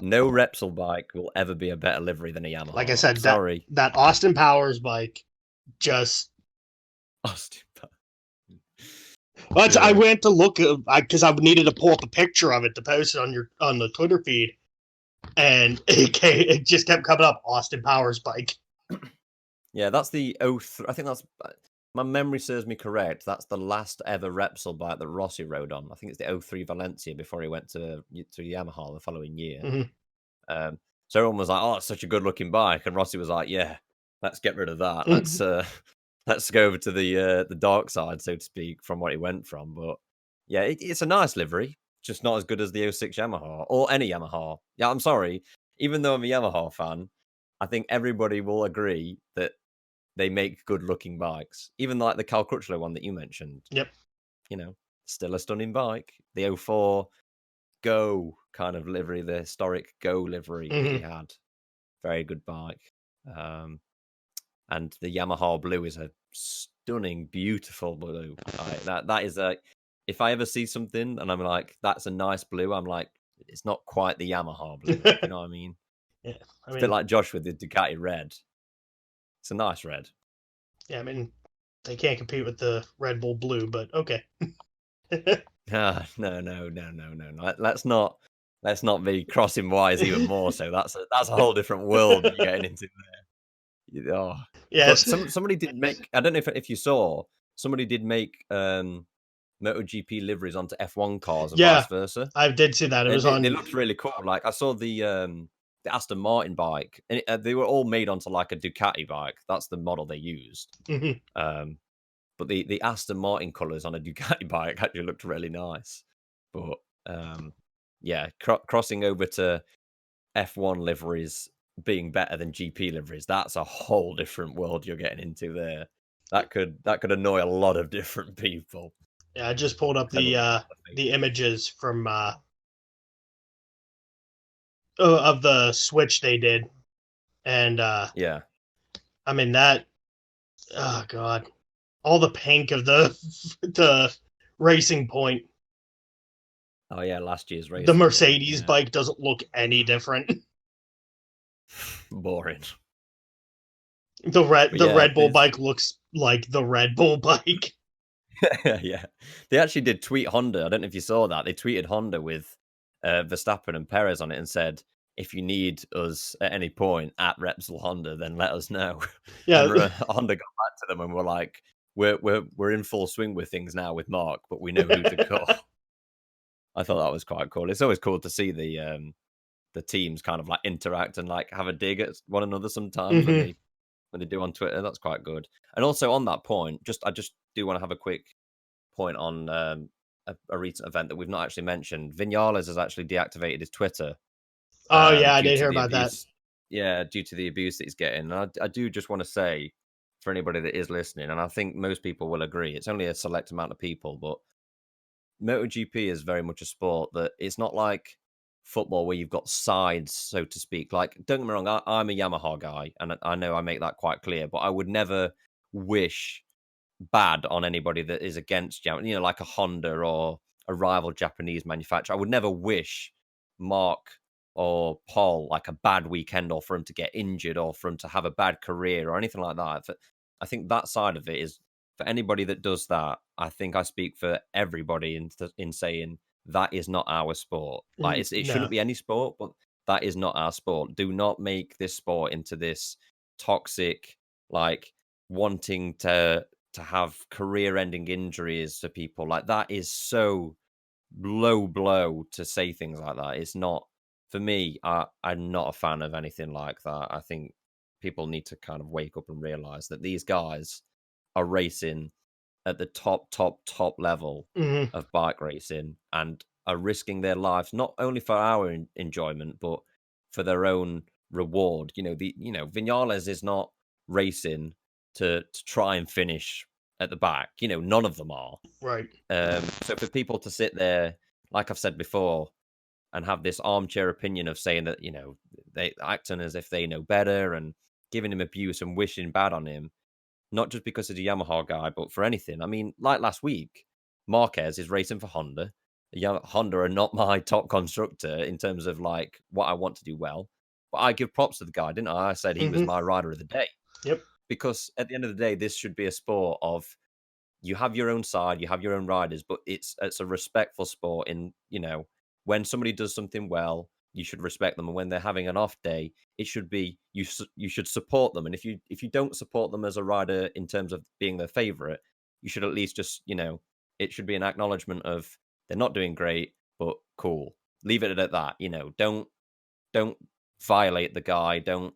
No Repsol bike will ever be a better livery than a Yamaha. Like I said, that Austin Powers bike just... Austin Powers. Well, I went to look because I needed to pull up a picture of it to post it on the Twitter feed. And it just kept coming up, Austin Powers bike. Yeah, that's the 03. I think that's, my memory serves me correct. That's the last ever Repsol bike that Rossi rode on. I think it's the 03 Valencia before he went to Yamaha the following year. Mm-hmm. So everyone was like, "Oh, it's such a good looking bike," and Rossi was like, "Yeah, let's get rid of that. Let's go over to the dark side, so to speak, from what he went from." But yeah, it's a nice livery. Just not as good as the 06 Yamaha or any Yamaha. Yeah, I'm sorry. Even though I'm a Yamaha fan, I think everybody will agree that they make good-looking bikes. Even like the Cal Crutchlow one that you mentioned. Yep. Still a stunning bike. The 04 Go kind of livery, the historic Go livery that he had. Very good bike. And the Yamaha blue is a stunning, beautiful blue. That is a... If I ever see something and I'm like, that's a nice blue, I'm like, it's not quite the Yamaha blue. You know what I mean? Yeah, It's a bit like Josh with the Ducati red. It's a nice red. Yeah, I mean, they can't compete with the Red Bull blue, but okay. No. Let's not be crossing wires even more. So that's a whole different world you're getting into there. Oh. Yes. But somebody did make. I don't know if you saw. Somebody did make MotoGP liveries onto F1 cars and vice versa. I did see that. It was on. They looked really cool. Like I saw the Aston Martin bike, and they were all made onto like a Ducati bike. That's the model they used. Mm-hmm. But the Aston Martin colours on a Ducati bike actually looked really nice. But yeah, crossing over to F1 liveries being better than GP liveries, that's a whole different world you're getting into there. That could annoy a lot of different people. Yeah, I just pulled up the images from of the switch they did, and yeah, I mean that. Oh God, all the pink of the Racing Point. Oh yeah, last year's race. The Mercedes bike doesn't look any different. Boring. The Red Bull bike looks like the Red Bull bike. Yeah, they actually did tweet Honda. I don't know if you saw that. They tweeted Honda with Verstappen and Perez on it and said, "If you need us at any point at Repsol Honda, then let us know." Yeah, and Honda got back to them and were like, "We're in full swing with things now with Mark, but we know who to call." I thought that was quite cool. It's always cool to see the teams kind of like interact and like have a dig at one another sometimes when they do on Twitter. That's quite good. And also on that point, I just do want to have a quick point on a recent event that we've not actually mentioned. Vinales has actually deactivated his Twitter. Oh yeah, I did hear about that. Yeah, due to the abuse that he's getting. And I do just want to say for anybody that is listening, and I think most people will agree, it's only a select amount of people, but MotoGP is very much a sport that it's not like football where you've got sides, so to speak. Like, don't get me wrong, I'm a Yamaha guy, and I know I make that quite clear, but I would never wish bad on anybody that is against Yamaha, you know, like a Honda or a rival Japanese manufacturer. I would never wish Mark or Paul like a bad weekend or for him to get injured or for him to have a bad career or anything like that. I think that side of it is for anybody that does that. I think I speak for everybody in saying that is not our sport. Like it shouldn't be any sport, but that is not our sport. Do not make this sport into this toxic, like wanting to have career-ending injuries to people. Like that is so low blow to say things like that. It's not for me. I'm not a fan of anything like that. I think people need to kind of wake up and realize that these guys are racing at the top level of bike racing and are risking their lives not only for our enjoyment but for their own reward. Vinales is not racing to try and finish at the back. None of them are. Right. So for people to sit there, like I've said before, and have this armchair opinion of saying that, they acting as if they know better and giving him abuse and wishing bad on him, not just because he's a Yamaha guy, but for anything. I mean, like last week, Marquez is racing for Honda. Honda are not my top constructor in terms of like what I want to do well. But I give props to the guy, didn't I? I said he was my rider of the day. Yep. Because at the end of the day, this should be a sport of you have your own side, you have your own riders, but it's a respectful sport. When somebody does something well, you should respect them, and when they're having an off day, it should be you should support them. And if you don't support them as a rider in terms of being their favorite, you should at least just it should be an acknowledgement of they're not doing great, but cool. Leave it at that. Don't violate the guy. Don't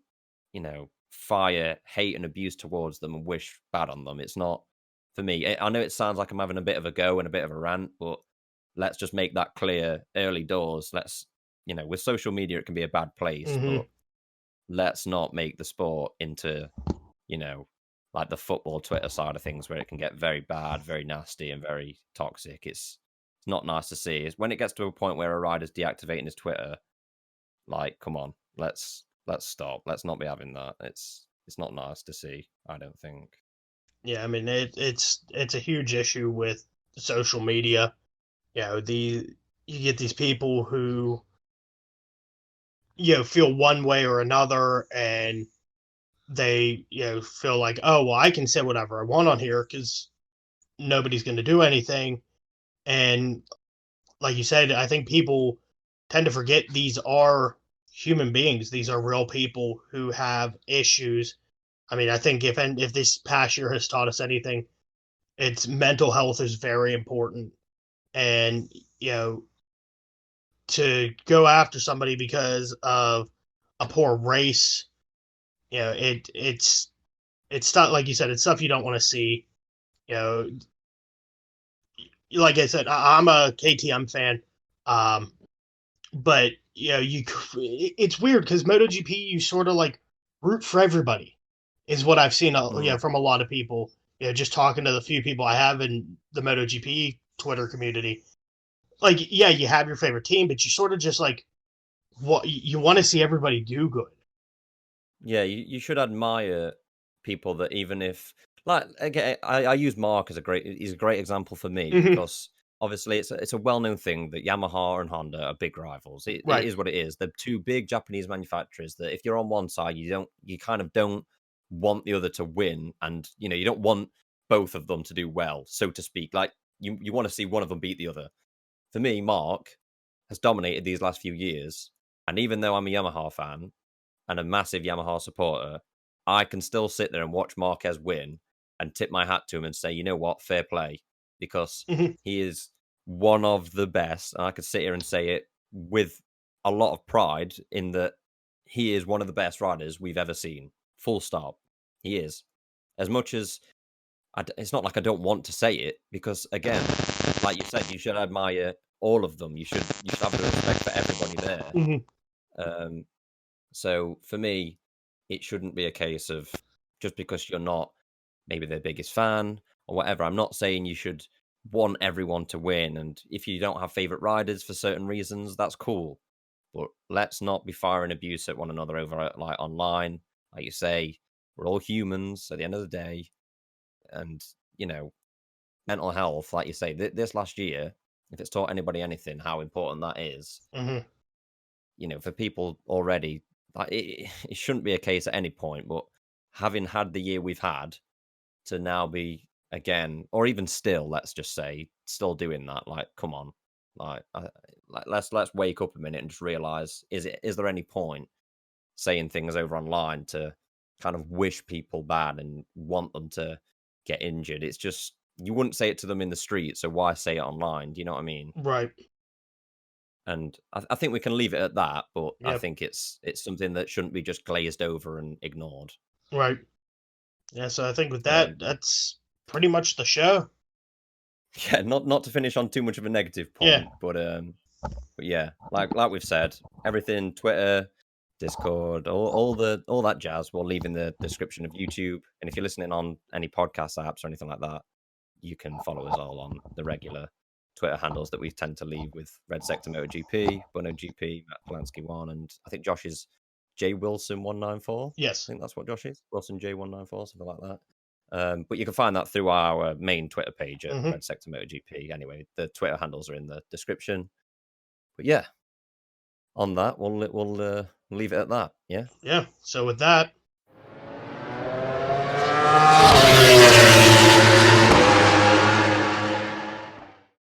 fire hate and abuse towards them and wish bad on them. It's not for me. I know it sounds like I'm having a bit of a go and a bit of a rant, but let's just make that clear early doors. Let's, with social media, it can be a bad place, but let's not make the sport into, like the football Twitter side of things where it can get very bad, very nasty, and very toxic. It's not nice to see. It's when it gets to a point where a rider's deactivating his Twitter, like, come on, let's stop. Let's not be having that. It's not nice to see, I don't think. Yeah, I mean it's a huge issue with social media. You get these people who feel one way or another, and they feel like, oh well, I can say whatever I want on here because nobody's going to do anything. And like you said, I think people tend to forget these are human beings. These are real people who have issues. I mean, I think if this past year has taught us anything, it's mental health is very important. And to go after somebody because of a poor race, it's stuff, like you said, it's stuff you don't want to see. Like I said, I'm a KTM fan, but it's weird because MotoGP, you sort of like root for everybody, is what I've seen. From a lot of people. Just talking to the few people I have in the MotoGP Twitter community. Like, yeah, you have your favorite team, but you sort of just like what you want to see everybody do good. Yeah, you should admire people that even if, like, again, I use Mark as he's a great example for me because obviously it's a well-known thing that Yamaha and Honda are big rivals. It is what it is. They're two big Japanese manufacturers that if you're on one side, you kind of don't want the other to win, and you don't want both of them to do well, so to speak. Like you want to see one of them beat the other. For me, Mark has dominated these last few years, and even though I'm a Yamaha fan and a massive Yamaha supporter, I can still sit there and watch Marquez win and tip my hat to him and say, you know what, fair play, because he is one of the best. And I could sit here and say it with a lot of pride in that he is one of the best riders we've ever seen. Full stop. He is. As much as it's not like I don't want to say it, because again, like you said, you should admire all of them. You should have the respect for everybody there. So for me, it shouldn't be a case of just because you're not maybe their biggest fan or whatever. I'm not saying you should want everyone to win. And if you don't have favorite riders for certain reasons, that's cool. But let's not be firing abuse at one another over like online. Like you say, we're all humans at the end of the day. And, mental health, like you say, this last year, if it's taught anybody anything, how important that is, for people already, like, it shouldn't be a case at any point, but having had the year we've had to now be again, or even still, let's just say, still doing that, like, come on, like let's wake up a minute and just realize, is there any point saying things over online to kind of wish people bad and want them to get injured? It's just, you wouldn't say it to them in the street, so why say it online? Do you know what I mean? Right. And I think we can leave it at that, but I think it's something that shouldn't be just glazed over and ignored. Right. Yeah, so I think with that, that's pretty much the show. Yeah, not to finish on too much of a negative point, but yeah, like we've said, everything, Twitter, Discord, all that jazz, we'll leave in the description of YouTube. And if you're listening on any podcast apps or anything like that, you can follow us all on the regular Twitter handles that we tend to leave with RedSectorMotoGP, MotoGP, Matt Polanski 1, and I think Josh is J Wilson 194. Yes, I think that's what Josh is. Wilson J 194, something like that. But you can find that through our main Twitter page at RedSectorMotoGP. Anyway, the Twitter handles are in the description. But yeah, on that, we'll leave it at that. Yeah. Yeah. So with that.